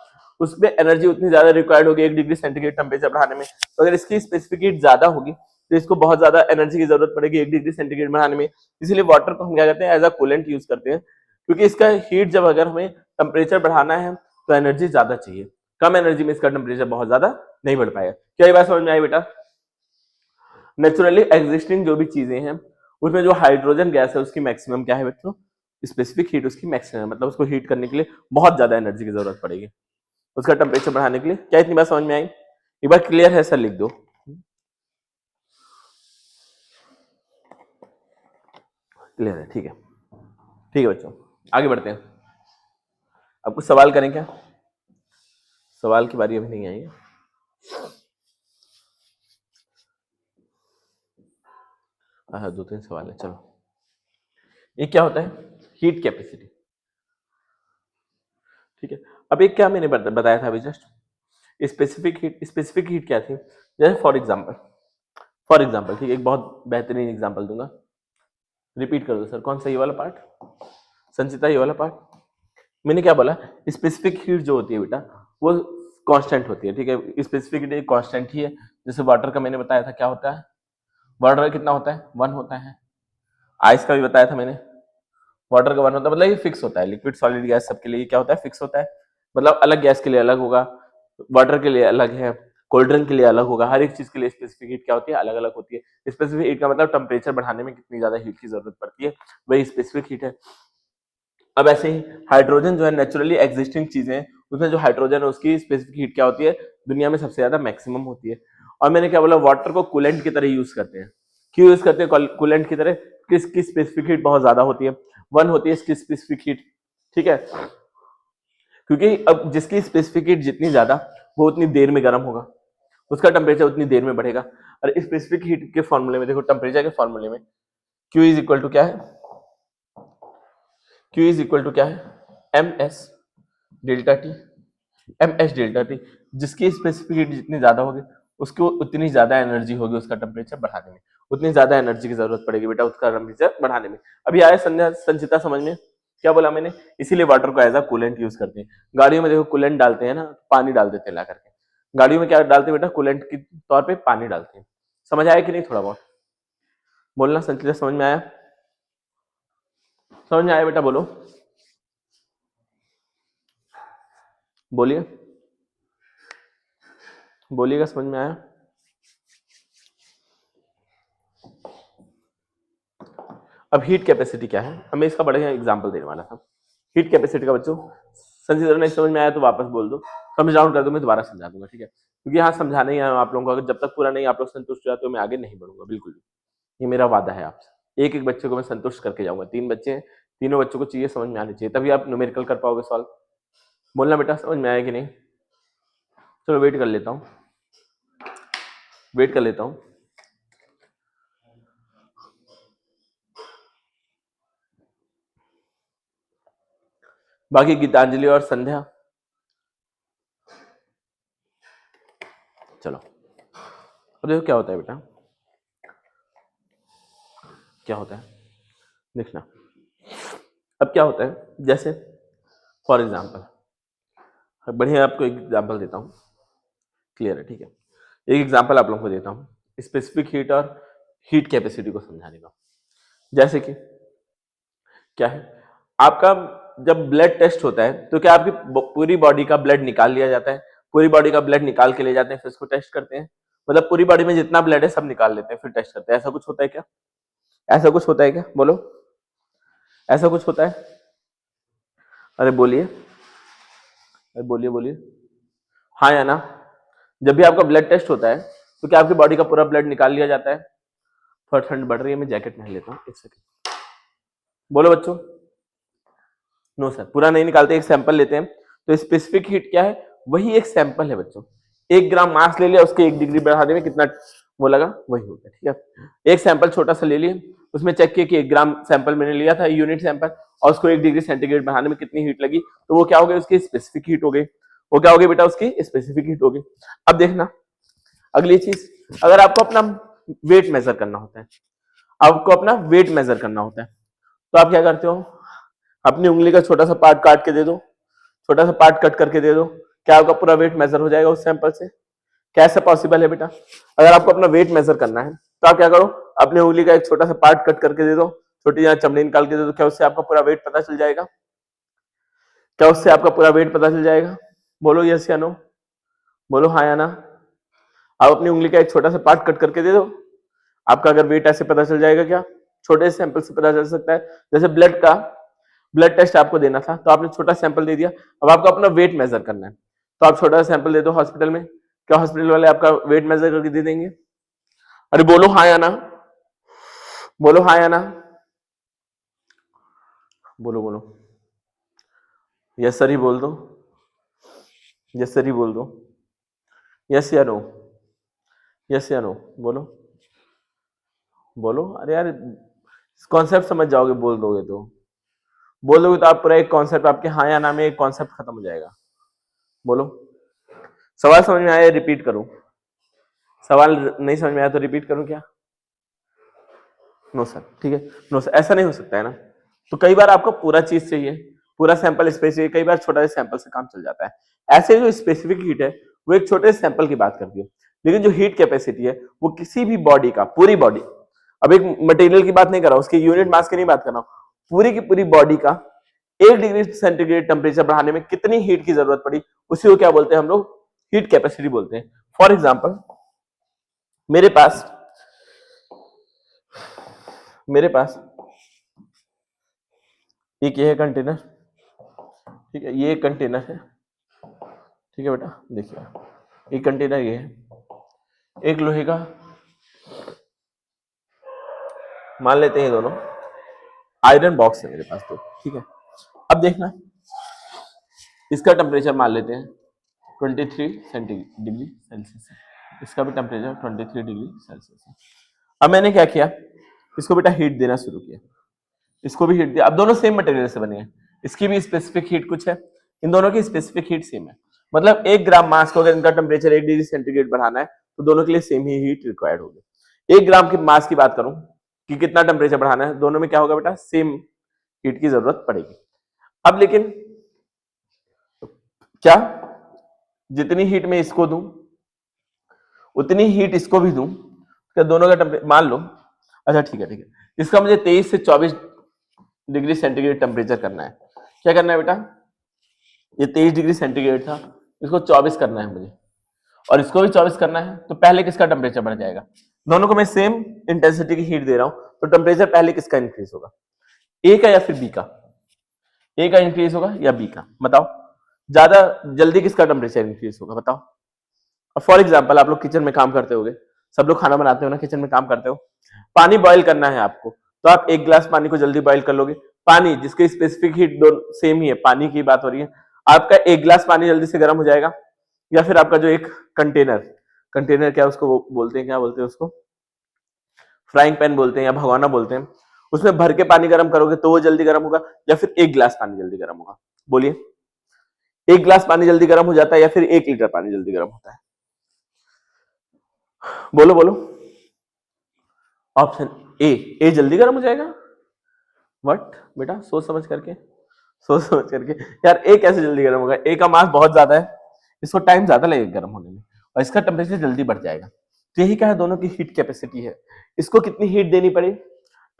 उसमें एनर्जी उतनी ज्यादा रिक्वायर्ड होगी 1 डिग्री सेंटीग्रेड टेम्परेचर बढ़ाने में। तो अगर इसकी स्पेसिफिक हीट ज्यादा होगी तो इसको बहुत ज्यादा एनर्जी की जरूरत पड़ेगी 1 डिग्री सेंटीग्रेड बढ़ाने में। इसीलिए वाटर को हम क्या करते हैं? एज अ कूलेंट यूज करते हैं, क्योंकि इसका हीट जब अगर हमें टेम्परेचर बढ़ाना है तो एनर्जी ज्यादा चाहिए, कम एनर्जी में इसका टेम्परेचर बहुत ज्यादा नहीं बढ़ पाएगा। क्या ये बात समझ में आई बेटा? नेचुरली एग्जिस्टिंग जो भी चीजें हैं उसमें जो हाइड्रोजन गैस है उसकी मैक्सिमम क्या है बच्चों? स्पेसिफिक हीट उसकी मैक्सिमम, मतलब उसको हीट करने के लिए बहुत ज्यादा एनर्जी की जरूरत पड़ेगी, उसका टेम्परेचर बढ़ाने के लिए। क्या इतनी बात समझ में आई? एक बार क्लियर है सर लिख दो, क्लियर है, ठीक है, ठीक है बच्चों, आगे बढ़ते हैं। अब कुछ सवाल करें क्या? सवाल की बारी अभी नहीं आई है। हाँ, 2-3 सवाल है, चलो। ये क्या होता है? Heat capacity. ठीक है, अब एक क्या मैंने बताया था अभी जस्ट, स्पेसिफिक हीट क्या थी? जैसे फॉर एग्जाम्पल, ठीक है, एक बहुत बेहतरीन एग्जाम्पल दूंगा। रिपीट कर दो सर, कौन सा? ये वाला पार्ट, संचिता, ये वाला पार्ट। मैंने क्या बोला? स्पेसिफिक हीट जो होती है बेटा, वो कांस्टेंट होती है, ठीक है। स्पेसिफिक हीट एक कांस्टेंट ही है। जैसे वाटर का मैंने बताया था, क्या होता है? वाटर कितना होता है? 1 होता है। आइस का भी बताया था मैंने, वाटर का 1 होता है, मतलब ये फिक्स होता है। लिक्विड, सॉलिड, गैस सबके लिए क्या होता है? फिक्स होता है। मतलब अलग गैस के लिए अलग होगा, वाटर के लिए अलग है, कोल्ड ड्रिंक के लिए अलग होगा। हर एक चीज के लिए स्पेसिफिक हीट क्या होती है? अलग अलग होती है। स्पेसिफिक हीट का मतलब टेम्परेचर बढ़ाने में कितनी ज्यादा हीट की जरूरत पड़ती है, वही स्पेसिफिक हीट है। अब ऐसे ही हाइड्रोजन जो है नेचुरली एग्जिस्टिंग चीजें हैं, उसमें जो हाइड्रोजन है उसकी स्पेसिफिक हीट क्या होती है? दुनिया में सबसे ज्यादा मैक्सिमम होती है। और मैंने क्या बोला? वाटर को कूलेंट की तरह यूज करते हैं। क्यों यूज करते हैं कूलेंट की तरह? किसकी स्पेसिफिक हीट बहुत ज्यादा होती है? 1 होती है इसकी स्पेसिफिक हीट, ठीक है। क्योंकि अब जिसकी स्पेसिफिक हीट जितनी ज्यादा, वो उतनी देर में गर्म होगा, उसका टेम्परेचर उतनी देर में बढ़ेगा। और स्पेसिफिक हीट के फॉर्मूले में देखो, टेम्परेचर के फॉर्मूले में Q इज इक्वल टू क्या है? Q इज इक्वल टू क्या है? M S delta T. M S delta T, जिसकी स्पेसिफिक हीट जितनी ज्यादा होगी, उसको उतनी ज्यादा एनर्जी होगी उसका टेम्परेचर बढ़ाने में, उतनी ज्यादा एनर्जी की जरूरत पड़ेगी बेटा उसका टेम्परेचर बढ़ाने में। अभी आया संचिता समझ में? क्या बोला मैंने? इसीलिए वाटर को एज अ कूलेंट यूज करते हैं। गाड़ियों में देखो कूलेंट डालते हैं ना, पानी डाल देते हैं ला करके। गाड़ियों में क्या डालते हैं बेटा? कूलेंट के तौर पे पानी डालते हैं। समझ आया कि नहीं? थोड़ा बहुत बोलना संचिता, समझ में आया? समझ में आया बेटा? बोलो, बोलिए, बोलिएगा, समझ में आया? अब हीट कैपेसिटी क्या है? अब मैं इसका बढ़िया एग्जांपल देने वाला था हीट कैपेसिटी का। बच्चों संचिता नहीं समझ में आया तो वापस बोल दो, समझ डाउन कर दो, मैं दोबारा समझा दूंगा, ठीक है। क्योंकि यहाँ समझाना ही है आप लोगों को, अगर जब तक पूरा नहीं आप लोग संतुष्ट हो जाते हो, मैं आगे नहीं बढ़ूंगा बिल्कुल भी। ये मेरा वादा है आपसे, एक एक बच्चे को मैं संतुष्ट करके जाऊंगा। 3 बच्चे हैं, तीनों बच्चों को चाहिए समझ में आनी चाहिए, तभी आप न्यूमेरिकल कर पाओगे सॉल्व। बोलना बेटा, समझ में आया कि नहीं? चलो वेट कर लेता हूँ, वेट कर लेता हूँ। बाकी गीतांजलि और संध्या, चलो। अब देखो क्या होता है बेटा, क्या होता है देखना। अब क्या होता है, जैसे फॉर एग्जाम्पल, बढ़िया आपको एक एग्जाम्पल देता हूँ, क्लियर है, ठीक है। एक एग्जाम्पल आप लोगों को देता हूँ स्पेसिफिक हीट और हीट कैपेसिटी को समझाने का। जैसे कि क्या है, आपका जब ब्लड टेस्ट होता है तो क्या आपकी पूरी बॉडी का ब्लड निकाल लिया जाता है? पूरी बॉडी का ब्लड निकाल के ले जाते हैं, फिर इसको टेस्ट करते हैं। मतलब पूरी बॉडी में जितना ब्लड है सब निकाल लेते हैं, फिर टेस्ट करते हैं। ऐसा कुछ होता है क्या? ऐसा कुछ होता है क्या? बोलो, ऐसा कुछ होता है? अरे बोलिए, अरे बोलिए बोलिए, हाँ या ना? जब भी आपका ब्लड टेस्ट होता है तो क्या आपकी बॉडी का पूरा ब्लड निकाल लिया जाता है? थोड़ा ठंड बढ़ रही है, मैं जैकेट पहन लेता हूँ, एक सेकंड। बोलो बच्चों। नो सर, पूरा नहीं निकालते, एक सैंपल लेते हैं। तो स्पेसिफिक हीट क्या है? वही एक सैंपल है बच्चों। 1 ग्राम मास ले लिया, उसके 1 डिग्री बढ़ाने में कितना वो लगा, वही हो गया, ठीक है। एक सैंपल छोटा सा ले लिए, उसमें चेक किया कि 1 ग्राम सैंपल मैंने लिया था, यूनिट सैंपल, और उसको 1 डिग्री सेंटीग्रेड बढ़ाने में कितनी हीट लगी, तो वो क्या हो गई? उसकी स्पेसिफिक हीट हो गई। वो क्या हो गई बेटा? उसकी स्पेसिफिक हीट हो गई। अब देखना अगली चीज, अगर आपको अपना वेट मेजर करना होता है, आपको अपना वेट मेजर करना होता है, तो आप क्या करते हो? अपनी उंगली का छोटा सा पार्ट काट के दे दो, छोटा सा पार्ट कट करके दे दो, क्या आपका पूरा वेट मेजर हो जाएगा उस सैंपल से? कैसे पॉसिबल है बेटा? अगर आपको अपना वेट मेजर करना है तो आप क्या करो? अपनी उंगली का एक छोटा सा पार्ट कट करके दे दो, छोटी यहाँ चमड़ी निकाल के दे दो, क्या उससे आपका पूरा वेट पता चल जाएगा? क्या उससे आपका पूरा वेट पता चल जाएगा? बोलो यस या नो, बोलो हाँ या ना। आप अपनी उंगली का एक छोटा सा पार्ट कट करके दे दो, आपका अगर वेट ऐसे पता चल जाएगा क्या? छोटे सैंपल से पता चल सकता है। जैसे ब्लड टेस्ट आपको देना था तो आपने छोटा सैंपल दे दिया, अब आपको अपना वेट मेजर करना है, तो आप छोटा सैंपल दे दो हॉस्पिटल में, क्या हॉस्पिटल वाले आपका वेट मेजर करके दे देंगे? अरे बोलो हाँ या ना, बोलो हाँ या ना, बोलो बोलो। यस सर ही बोल दो, यस सर ही बोल दो, यस या नो, यस या नो, बोलो बोलो। अरे यार कॉन्सेप्ट समझ जाओगे, बोल दोगे तो आप पूरा एक कॉन्सेप्ट आपके हाँ या ना में एक कॉन्सेप्ट खत्म हो जाएगा। बोलो, सवाल समझ में आया रिपीट करूं? सवाल नहीं समझ में आया तो रिपीट करूं क्या? नो सर, ठीक है, नो सर, ऐसा नहीं हो सकता है ना। तो कई बार आपको पूरा चीज चाहिए, पूरा सैंपल स्पेस चाहिए, कई बार छोटा सैंपल से काम चल जाता है। ऐसे जो स्पेसिफिक हीट है वो एक छोटे सैंपल की बात करती है, लेकिन जो हीट कैपेसिटी है वो किसी भी बॉडी का, पूरी बॉडी, अब एक मटेरियल की बात नहीं कर रहा हूं, उसकी यूनिट मास की नहीं बात कर रहा हूं, पूरी की पूरी बॉडी का 1 डिग्री सेंटीग्रेड टेम्परेचर बढ़ाने में कितनी हीट की जरूरत पड़ी, उसी को क्या बोलते हैं हम लोग? हीट कैपेसिटी बोलते हैं। फॉर एग्जाम्पल मेरे पास एक ये है कंटेनर, ठीक है, ये एक कंटेनर है, ठीक है बेटा, देखिए एक कंटेनर ये है, एक लोहे का, मान लेते हैं दोनों आयरन बॉक्स है मेरे पास तो, ठीक है। अब देखना इसका टेम्परेचर मान लेते हैं 23 डिग्री सेल्सियस है, इसका भी टेम्परेचर 23 डिग्री सेल्सियस है। अब मैंने क्या किया, इसको बेटा हीट देना शुरू किया, इसको भी हीट दिया। अब दोनों सेम मटेरियल से बने हैं, इसकी भी स्पेसिफिक हीट कुछ है, इन दोनों की स्पेसिफिक हीट सेम है, मतलब 1 ग्राम मास को अगर इनका टेम्परेचर 1 डिग्री सेंटीग्रेड बढ़ाना है तो दोनों के लिए सेम ही हीट रिक्वायर्ड होगी। 1 ग्राम की मास की बात करूं कि कितना टेम्परेचर बढ़ाना है, दोनों में क्या होगा बेटा, सेम हीट की जरूरत पड़ेगी। अब लेकिन क्या जितनी हीट मैं इसको दूं उतनी हीट इसको भी दूं, क्या दोनों का टेम्परेचर मान लो, अच्छा ठीक है, इसका मुझे 23 से 24 डिग्री सेंटीग्रेड टेम्परेचर करना है। क्या करना है बेटा, ये 23 डिग्री सेंटीग्रेड था, इसको 24 करना है मुझे, और इसको भी 24 करना है, तो पहले किसका टेम्परेचर बढ़ जाएगा? दोनों को मैं सेम इंटेंसिटी की हीट दे रहा हूं, तो टेम्परेचर पहले किसका इंक्रीज होगा, ए का या फिर बी का? ए का इंक्रीज होगा या बी का? बताओ ज्यादा जल्दी किसका टेम्परेचर इंक्रीज होगा, बताओ। और फॉर एग्जाम्पल आप लोग किचन में काम करते होगे, सब लोग खाना बनाते हो ना, किचन में काम करते हो, पानी बॉईल करना है आपको, तो आप 1 गिलास पानी को जल्दी बॉईल कर लोगे, पानी जिसकी स्पेसिफिक हीट दो सेम ही है, पानी की बात हो रही है, आपका 1 गिलास पानी जल्दी से गर्म हो जाएगा, या फिर आपका जो एक कंटेनर क्या उसको बोलते हैं, क्या बोलते हैं उसको, फ्राइंग पैन बोलते हैं या भगोना बोलते हैं, उसमें भर के पानी गर्म करोगे तो वो जल्दी गर्म होगा, या फिर 1 गिलास पानी जल्दी गर्म होगा? बोलिए, 1 गिलास पानी जल्दी गर्म हो जाता है या फिर 1 लीटर पानी जल्दी गर्म होता है? बोलो बोलो। ऑप्शन ए जल्दी गर्म हो जाएगा। व्हाट बेटा, सोच समझ करके यार, ए कैसे जल्दी गर्म होगा? ए का मास बहुत ज्यादा है, इसको टाइम ज्यादा लगेगा गर्म होने में, और इसका टेम्परेचर जल्दी बढ़ जाएगा। तो यही क्या है, दोनों की हीट कैपेसिटी है। इसको कितनी हीट देनी पड़े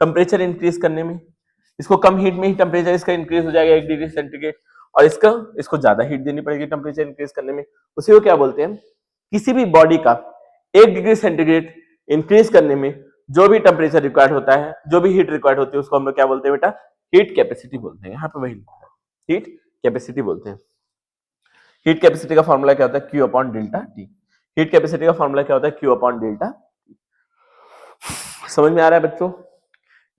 टेम्परेचर इंक्रीज करने में, इसको कम हीट में ही टेम्परेचर इसका इंक्रीज हो जाएगा 1 डिग्री सेंटीग्रेड, और इसको ज्यादा हीट देनी पड़ेगी टेम्परेचर इंक्रीज करने में। उसी को क्या बोलते हैं, किसी भी बॉडी का 1 डिग्री सेंटीग्रेड इंक्रीज करने में जो भी टेम्परेचर रिक्वायर्ड होता है, जो भी हीट रिक्वायर्ड होती है, उसको हम लोग क्या बोलते हैं बेटा, हीट कैपेसिटी बोलते हैं। यहाँ पे वही हीट कैपेसिटी बोलते हैं। हीट कैपेसिटी का फॉर्मूला क्या होता है, Q upon delta T. Heat capacity का फॉर्मूला क्या होता है, Q अपॉन डेल्टा। समझ में आ रहा है बच्चों?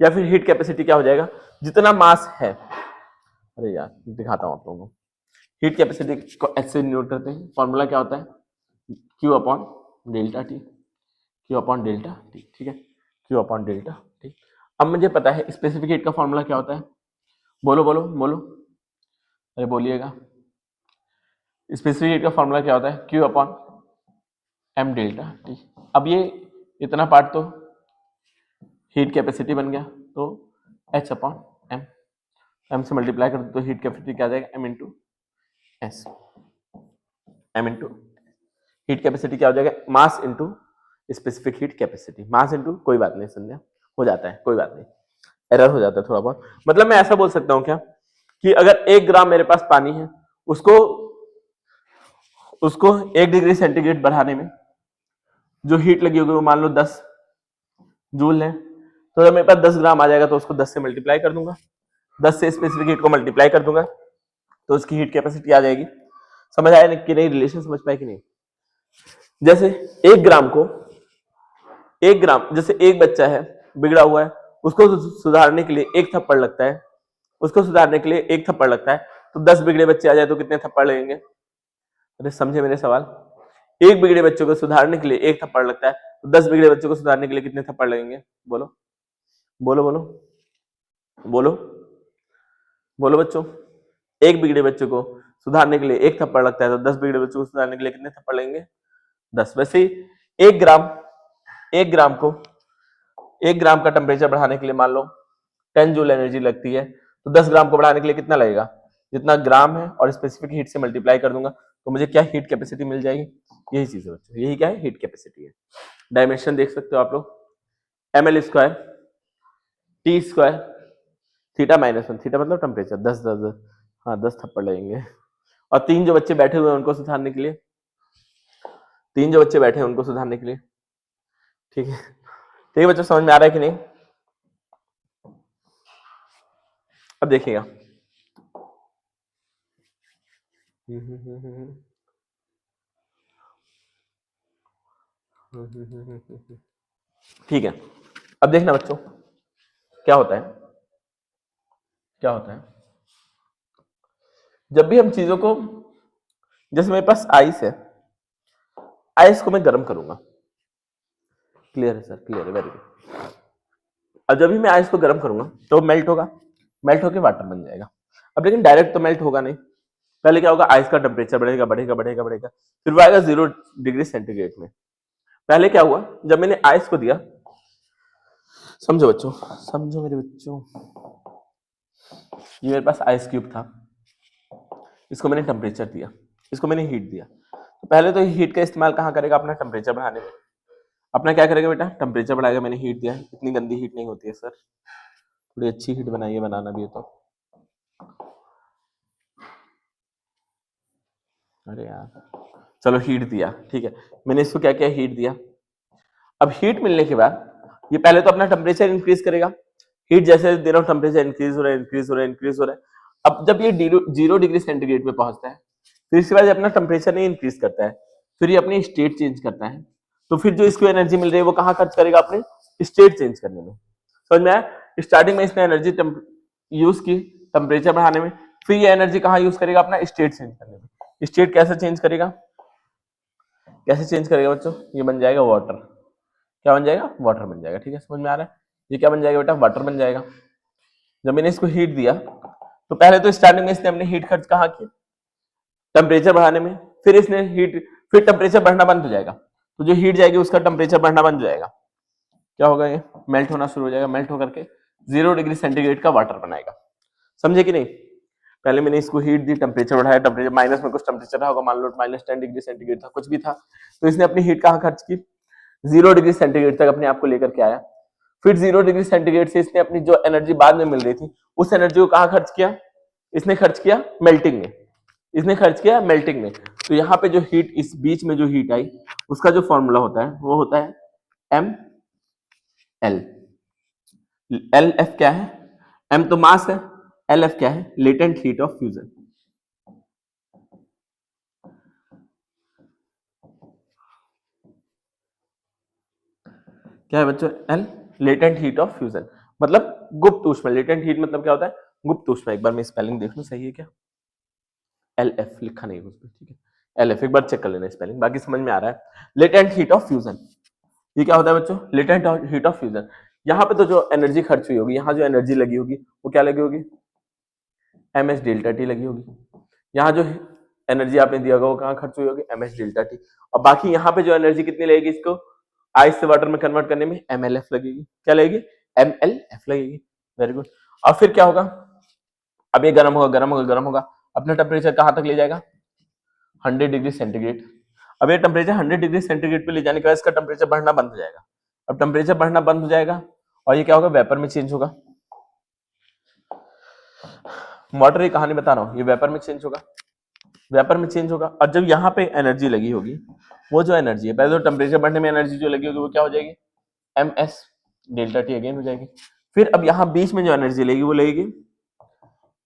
या फिर हीट कैपेसिटी क्या हो जाएगा, जितना मास है, अरे यार दिखाता हूं आप लोगों को, हीट कैपेसिटी को एच से नोट करते हैं, फॉर्मूला क्या होता है, Q upon delta T, Q upon delta T, ठीक है, Q अपॉन डेल्टा टी। अब मुझे पता है स्पेसिफिक हीट का फॉर्मूला क्या होता है, बोलो बोलो बोलो, अरे बोलिएगा, स्पेसिफिक हीट का फॉर्मूला क्या होता है, Q upon M delta T. अब ये इतना पार्ट तो हीट कैपेसिटी बन गया, तो H अपॉन एम, एम से मल्टीप्लाई कर दो तो हीट कैपेसिटी क्या आ जाएगा, M into S, M into heat capacity क्या हो जाएगा, mass into specific heat capacity, mass into, कोई बात नहीं संध्या, हो जाता है, कोई बात नहीं, एरर हो जाता है थोड़ा बहुत। मतलब मैं ऐसा बोल सकता हूं क्या, कि अगर 1 ग्राम मेरे पास पानी है, उसको 1 डिग्री सेंटीग्रेड बढ़ाने में जो हीट लगी होगी वो मान लो 10 जूल है, तो जब मेरे पास 10 ग्राम आ जाएगा तो उसको 10 से मल्टीप्लाई कर दूंगा, 10 से स्पेसिफिक हीट को मल्टीप्लाई कर दूंगा, तो उसकी हीट कैपेसिटी आ जाएगी। समझ आया कि नहीं, रिलेशन समझ पाए कि नहीं? जैसे 1 ग्राम को, 1 ग्राम, जैसे एक बच्चा है बिगड़ा हुआ है, उसको सुधारने के लिए 1 थप्पड़ लगता है, उसको सुधारने के लिए 1 थप्पड़ लगता है, तो 10 बिगड़े बच्चे आ जाए तो कितने थप्पड़ लगेंगे? अरे समझे मेरे सवाल? एक बिगड़े बच्चों को सुधारने के लिए एक थप्पड़ लगता है, तो 10 बिगड़े बच्चों को सुधारने के लिए कितने थप्पड़ लगेंगे? बोलो बोलो बोलो बोलो बोलो बच्चों। एक बिगड़े बच्चों को सुधारने के लिए एक थप्पड़ लगता है, तो 10 बिगड़े बच्चों को सुधारने के लिए कितने थप्पड़ लगेंगे? 10। वैसे ही 1 ग्राम का टेम्परेचर बढ़ाने के लिए मान लो 10 जूल एनर्जी लगती है, तो 10 ग्राम को बढ़ाने के लिए कितना लगेगा? जितना ग्राम है और स्पेसिफिक हीट से मल्टीप्लाई कर दूंगा तो मुझे क्या हीट कैपेसिटी मिल जाएगी? यही चीज है बच्चों, यही क्या है? हीट कैपेसिटी है। डायमेंशन देख सकते हो आप लोग, ml square T square theta, theta मतलब टेम्परेचर, 10 हाँ 10 थप्पड़ लगेंगे। और 3 जो बच्चे बैठे हुए हैं उनको सुधारने के लिए, 3 जो बच्चे बैठे हैं उनको सुधारने के लिए, ठीक है? ठीक है बच्चों, समझ में आ रहा है कि नहीं? अब देखिएगा, ठीक है। अब देखना बच्चों, क्या होता है, क्या होता है जब भी हम चीजों को, जैसे मेरे पास आइस है, आइस को मैं गर्म करूंगा, क्लियर है सर? क्लियर है, वेरी गुड। अब जब भी मैं आइस को गर्म करूंगा तो मेल्ट होगा, मेल्ट होकर वाटर बन जाएगा। अब लेकिन डायरेक्ट तो मेल्ट होगा नहीं, पहले क्या होगा? आइस का टेम्परेचर बढ़ेगा बढ़ेगा बढ़ेगा बढ़ेगा, फिर वो आएगा 0 डिग्री सेंटीग्रेड में। पहले क्या हुआ? जब मैंने आइस को दिया, समझो बच्चों, समझो मेरे बच्चों, ये मेरे पास आइस क्यूब था, इसको मैंने टेम्परेचर दिया, इसको मैंने हीट दिया। तो पहले तो हीट का इस्तेमाल कहाँ करेगा? अपना टेम्परेचर बढ़ाने में। अपना क्या करेगा बेटा? टेम्परेचर बढ़ाएगा। मैंने हीट दिया, इतनी गंदी हीट नहीं होती है सर, थोड़ी अच्छी हीट बनाइए, बनाना भी है तो। अरे यार, चलो हीट दिया, ठीक है। मैंने इसको क्या किया? हीट दिया। अब हीट मिलने के बाद ये पहले तो अपना टेम्परेचर इंक्रीज करेगा, हीट जैसे दे रहा हूं टेम्परेचर इंक्रीज हो रहा है, इंक्रीज हो रहा है, इंक्रीज हो रहा है। अब जब ये 0 डिग्री सेंटीग्रेड पे पहुंचता है, फिर इसके बाद अपना टेम्परेचर नहीं इंक्रीज करता है, फिर ये अपनी स्टेट चेंज करता है। तो फिर जो इसको एनर्जी मिल रही है वो कहाँ खर्च करेगा? अपने स्टेट चेंज करने में। समझ में आया? स्टार्टिंग में इसने एनर्जी यूज की टेम्परेचर बढ़ाने में, फिर ये एनर्जी कहाँ यूज करेगा? अपना स्टेट चेंज करने में। स्टेट कैसे चेंज करेगा? कैसे चेंज करेगा बच्चों? ये बन जाएगा वाटर। क्या बन जाएगा? वाटर बन जाएगा। ठीक है, समझ में आ रहा है? ये क्या बन जाएगा बेटा? वाटर बन जाएगा। जब मैंने इसको हीट दिया तो पहले तो स्टार्टिंग में इसने अपनी हीट खर्च कहाँ की? टेम्परेचर बढ़ाने में। फिर इसने हीट, फिर टेम्परेचर बढ़ना बंद हो जाएगा, तो जो हीट जाएगी उसका टेम्परेचर बढ़ना बंद हो जाएगा। क्या होगा? ये मेल्ट होना शुरू हो जाएगा, मेल्ट होकर के 0 डिग्री सेंटीग्रेड का वाटर बनाएगा। समझे कि नहीं? पहले मैंने इसको हीट दी, टेम्परेचर बढ़ाया, टेम्परेचर माइनस में कुछ टेम्परेचर रहा होगा, मान लो -10 डिग्री सेंटीग्रेड था, कुछ भी था, तो इसने अपनी हीट कहाँ खर्च की? 0 डिग्री सेंटीग्रेड तक अपने आप को लेकर के आया। फिर 0 डिग्री सेंटीग्रेड से इसने अपनी जो एनर्जी बाद में मिल रही थी उस एनर्जी को कहाँ खर्च किया? इसने खर्च किया मेल्टिंग में, इसने खर्च किया मेल्टिंग में। तो यहाँ पे जो हीट, इस बीच में जो हीट आई, उसका जो फॉर्मूला होता है वो होता है एम एल। एल एफ क्या है? एम तो मास है, एल एफ क्या है? Latent heat of fusion. क्या है बच्चों? L latent heat of fusion, मतलब गुप्त ऊष्मा। लेटेंट हीट मतलब क्या होता है? गुप्त ऊष्मा। एक बार मैं स्पेलिंग देख लूं, सही है क्या? एल एफ लिखा नहीं है उसमें, ठीक है? एल एफ एक बार चेक कर लेना स्पेलिंग, बाकी समझ में आ रहा है। लेटेंट हीट ऑफ फ्यूजन, ये क्या होता है बच्चों? Latent heat of fusion. यहाँ पे तो जो एनर्जी खर्च हुई होगी, यहाँ जो एनर्जी लगी होगी वो क्या लगी होगी? एम एच डेल्टा टी लगी होगी। यहाँ जो एनर्जी आपने दिया होगा वो कहाँ खर्च हुई होगी? M H delta T. और बाकी यहाँ पे जो एनर्जी कितनी लगेगी इसको आइस से वाटर में कन्वर्ट करने में? एम एल एफ लगेगी। क्या लगेगी? एम एल एफ लगेगी। Very good. और फिर क्या होगा? अब ये गर्म होगा, गर्म होगा, गर्म होगा, अपना टेम्परेचर कहाँ तक ले जाएगा? 100 डिग्री सेंटीग्रेड। अब ये टेम्परेचर 100 डिग्री सेंटीग्रेड पे ले जाने के बाद इसका टेम्परेचर बढ़ना बंद हो जाएगा। अब टेम्परेचर बढ़ना बंद हो जाएगा और ये क्या होगा? वेपर में चेंज होगा। वाटर की कहानी बता रहा हूँ, ये वेपर में चेंज होगा, वेपर में चेंज होगा। और जब यहाँ पे एनर्जी लगी होगी, वो जो एनर्जी है, पहले तो टेम्परेचर बढ़ने में एनर्जी जो लगी होगी वो क्या हो जाएगी? M S delta T again हो जाएगी। फिर अब यहाँ बीच में जो एनर्जी लगेगी वो लगेगी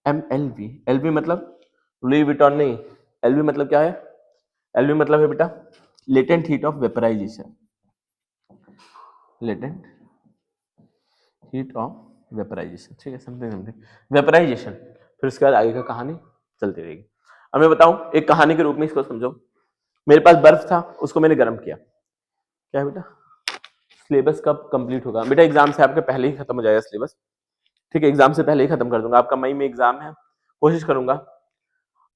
M L V. L V मतलब लुई विटॉन नहीं, एल वी मतलब क्या है? एल वी मतलब है बेटा latent heat of vaporization. Latent heat of vaporization, ठीक है? Something something vaporization. फिर उसके बाद आगे का कहानी चलती रहेगी। अब मैं बताऊं एक कहानी के रूप में इसको समझो। मेरे पास बर्फ था, उसको मैंने गर्म किया। क्या है बेटा? सिलेबस कब कंप्लीट होगा बेटा? एग्जाम से आपके पहले ही खत्म हो जाएगा सिलेबस। ठीक है, एग्जाम से पहले ही खत्म कर दूंगा। आपका मई में एग्जाम है, कोशिश करूंगा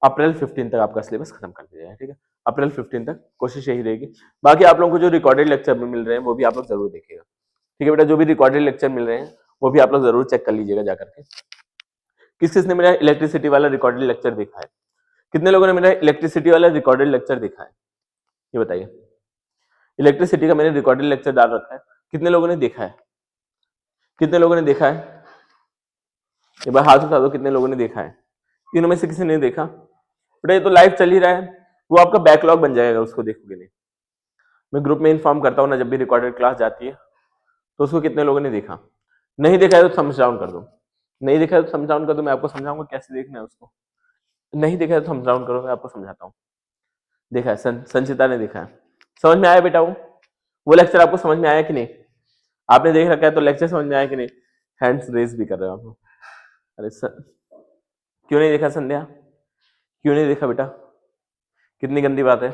अप्रैल 15 तक आपका सिलेबस खत्म कर दिया जाए। ठीक है, अप्रैल 15 तक कोशिश यही रहेगी। बाकी आप लोगों को जो रिकॉर्डेड लेक्चर मिल रहे हैं वो भी आप लोग जरूर देखिएगा। ठीक है बेटा, जो भी रिकॉर्डेड लेक्चर मिल रहे हैं वो भी आप लोग जरूर चेक कर लीजिएगा जाकर के। किस किस ने मेरा इलेक्ट्रिसिटी वाला रिकॉर्डेड लेक्चर देखा है? कितने लोगों ने मेरा इलेक्ट्रिसिटी वाला रिकॉर्डेड लेक्चर देखा है? ये बताइए। इलेक्ट्रिसिटी का मैंने रिकॉर्डेड लेक्चर डाल रखा है, कितने लोगों ने देखा है? कितने लोगों ने देखा है? एक बार हाथ उठा दो, कितने लोगों ने देखा है? तीनों में से किसी ने देखा? बेटा ये तो लाइव चल ही रहा है, वो आपका बैकलॉग बन जाएगा, उसको देखोगे नहीं। मैं ग्रुप में इन्फॉर्म करता हूँ ना जब भी रिकॉर्डेड क्लास जाती है, तो उसको कितने लोगों ने देखा? नहीं देखा है तो थम्स डाउन कर दो। नहीं देखा है तो थम्स डाउन कर दो, मैं आपको समझाऊंगा कैसे देखना है उसको। नहीं देखा है तो थम्स डाउन करो, मैं आपको समझाता हूँ। देखा है, संचिता ने देखा है। समझ में आया बेटा? वो लेक्चर आपको समझ में आया कि नहीं? आपने देख रखा है तो लेक्चर समझ में आया कि नहीं? हैंड्स रेज भी कर रहे हो आप लोग। अरे सर, क्यों नहीं देखा संध्या? क्यों नहीं देखा बेटा? कितनी गंदी बात है।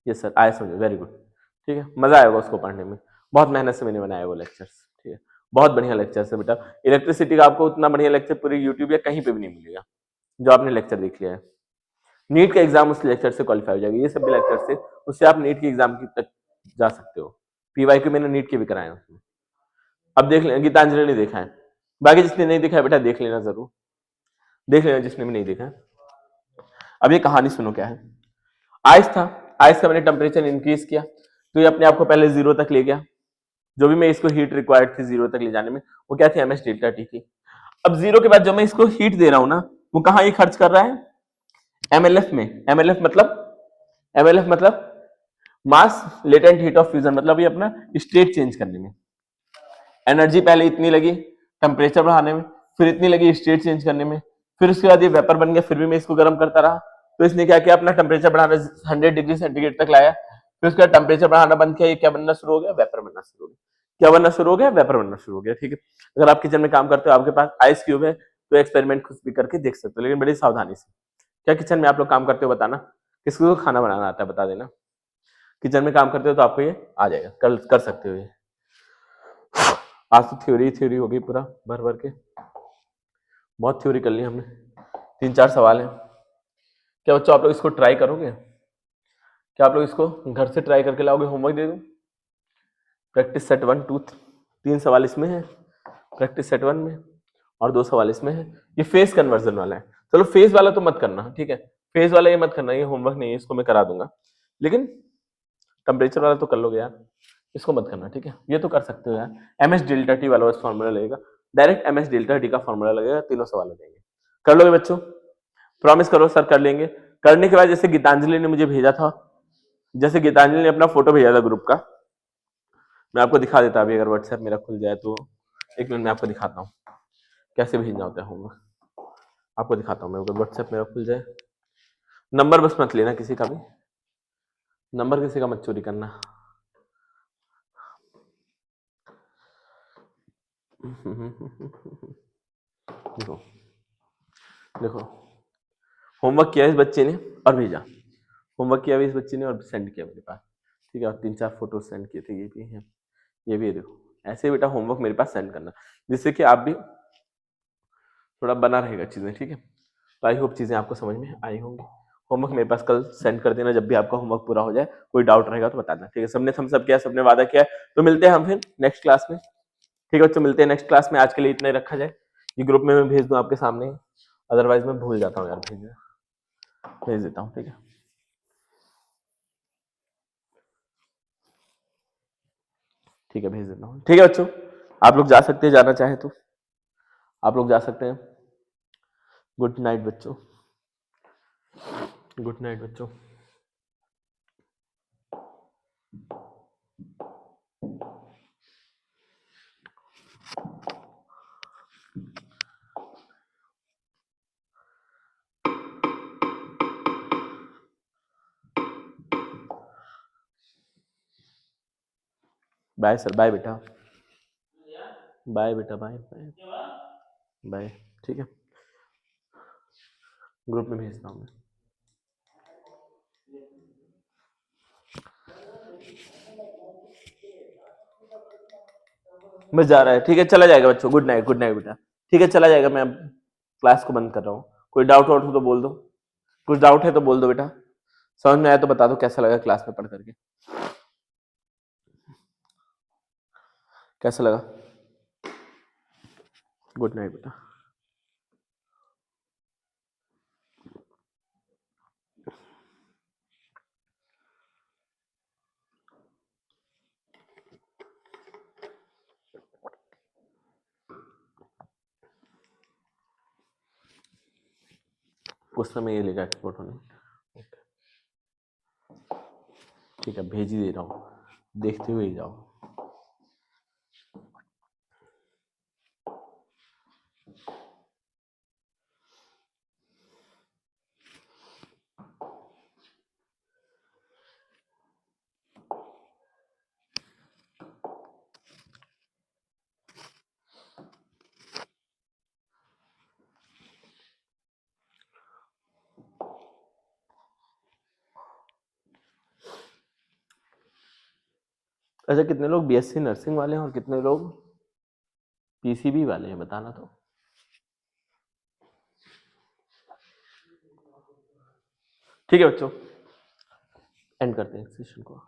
ये सर आया समझो, वेरी गुड। ठीक है, मजा आएगा उसको पढ़ने में। बहुत मेहनत से मैंने बनाया वो लेक्चर्स। ठीक है, बहुत बढ़िया लेक्चर है बेटा। इलेक्ट्रिसिटी का आपको उतना बढ़िया लेक्चर पूरी यूट्यूब या कहीं पे भी नहीं मिलेगा जो आपने लेक्चर देख लिया है। नीट का एग्जाम उस लेक्चर से क्वालिफाई हो जाएगा। ये सब लेक्चर से उससे आप नीट की एग्जाम की तक जा सकते हो। पीवाईक्यू मैंने नीट के भी कराए हैं उसमें। अब देख लेना, गीतांजलि ने देखा है। बाकी जिसने नहीं देखा है बेटा देख लेना, जरूर देख लेना जिसने भी नहीं देखा है। अब ये कहानी सुनो क्या है। आइस था, आइस का मैंने टेम्परेचर इंक्रीज किया तो ये अपने आप को पहले 0 तक ले गया। जो भी मैं इसको हीट रिक्वायर्ड थी 0 तक ले जाने में, वो क्या थी? एमएस डेल्टा टी थी। अब 0 के बाद जो मैं इसको हीट दे रहा हूं ना, वो कहां ये खर्च कर रहा है? एमएलएफ में। एमएलएफ मतलब मास लेटेंट हीट ऑफ फ्यूजन, मतलब ये अपना स्टेट चेंज करने में। एनर्जी पहले इतनी लगी टेम्परेचर बढ़ाने में, फिर इतनी लगी स्टेट चेंज करने में, फिर उसके बाद ये वेपर बन गया, फिर भी मैं इसको गर्म करता रहा। तो इसने क्या किया? अपना टेम्परेचर बढ़ाना 100 डिग्री सेंटीग्रेड तक लाया। फिर उसका टेम्परेचर बढ़ाना बंद किया, ये क्या बनना शुरू हो गया? वेपर बनना शुरू हो गया। क्या बनना शुरू हो गया? वेपर बनना शुरू हो गया। ठीक है, अगर आप किचन में काम करते हो, आपके पास आइस क्यूब है, तो एक्सपेरिमेंट खुद भी करके देख सकते हो, लेकिन बड़ी सावधानी से। क्या किचन में आप लोग काम करते हो? बताना। किसको खाना बनाना आता है बता देना। किचन में काम करते हो तो आपको ये आ जाएगा, कर सकते हो ये। आज तो थ्योरी हो गई पूरा भर भर के, बहुत थ्योरी कर ली हमने। 3-4 सवाल है। क्या बच्चों आप लोग इसको ट्राई करोगे? क्या आप लोग इसको घर से ट्राई करके लाओगे? होमवर्क दे दूं? प्रैक्टिस सेट 1, 2, 3 सवाल इसमें है प्रैक्टिस सेट 1 में, और 2 सवाल इसमें है। ये फेस कन्वर्जन वाला है। चलो फेस वाला तो मत करना, ठीक है, फेस वाला ये मत करना, ये होमवर्क नहीं है, इसको मैं करा दूंगा। लेकिन टेम्परेचर वाला तो कर लोगे यार, इसको मत करना। ठीक है, ये तो कर सकते हो यार। एमएस डेल्टा टी वाला फॉर्मूला लगेगा, डायरेक्ट एमएस डेल्टा टी का फॉर्मूला लगेगा, तीनों सवाल हो जाएंगे। कर लोगे बच्चों? प्रॉमिस करो सर कर लेंगे। करने के बाद जैसे गीतांजलि ने मुझे भेजा था, जैसे गीतांजलि ने अपना फोटो भेजा था ग्रुप का, मैं आपको दिखा देता अभी, अगर व्हाट्सएप मेरा खुल जाए तो। एक मिनट में आपको दिखाता हूँ कैसे भेजना होता है होमवर्क। आपको दिखाता हूँ मैं, अगर व्हाट्सएप मेरा खुल जाए। नंबर बस मत लेना किसी का भी, नंबर किसी का मत चोरी करना। देखो देखो, होमवर्क किया इस बच्चे ने और भेजा। होमवर्क किया भी इस बच्चे ने और सेंड किया मेरे पास। ठीक है, और 3-4 फोटो सेंड किए थे, ये भी है, ये भी है। देखो ऐसे बेटा होमवर्क मेरे पास सेंड करना, जिससे कि आप भी थोड़ा बना रहेगा चीजें। ठीक है, तो आई होप चीजें आपको समझ में आई होंगी। होमवर्क मेरे पास कल सेंड कर देना जब भी आपका होमवर्क पूरा हो जाए। कोई डाउट रहेगा तो बताना। ठीक है, सबने थम्स अप किया, सबने वादा किया, तो मिलते हैं हम फिर नेक्स्ट क्लास में। ठीक है बच्चों, मिलते हैं नेक्स्ट क्लास में। आज के लिए इतना ही रखा जाए। ये ग्रुप में मैं भेज दूं आपके सामने, अदरवाइज मैं भूल जाता हूँ यार भेजना, भेज देता हूँ। ठीक है, ठीक है भेज देता हूँ। ठीक है बच्चों, आप लोग जा सकते हैं, जाना चाहे तो आप लोग जा सकते हैं। गुड नाइट बच्चों, गुड नाइट बच्चों। बाय सर, बाय बेटा, बाय बेटा, बाय बाय बाय। ठीक है। ग्रुप में भेजता हूँ मैं। बस जा रहा है, ठीक है, चला जाएगा बच्चों। गुड नाइट बेटा। ठीक है, चला जाएगा, मैं अब क्लास को बंद कर रहा हूँ। कोई डाउट वाउट हो तो बोल दो, कुछ डाउट है तो बोल दो बेटा। समझ में आया तो बता दो कैसा लगा क्लास में पढ़ करके, कैसा लगा। गुड नाइट बेटा। उस समय ये लेगा एक्सपोर्ट होने। ठीक है, भेज ही दे रहा हूँ, देखते हुए ही जाओ। अच्छा, कितने लोग बीएससी नर्सिंग वाले हैं और कितने लोग पीसीबी वाले हैं, बताना तो। ठीक है बच्चों, एंड करते हैं सेशन को।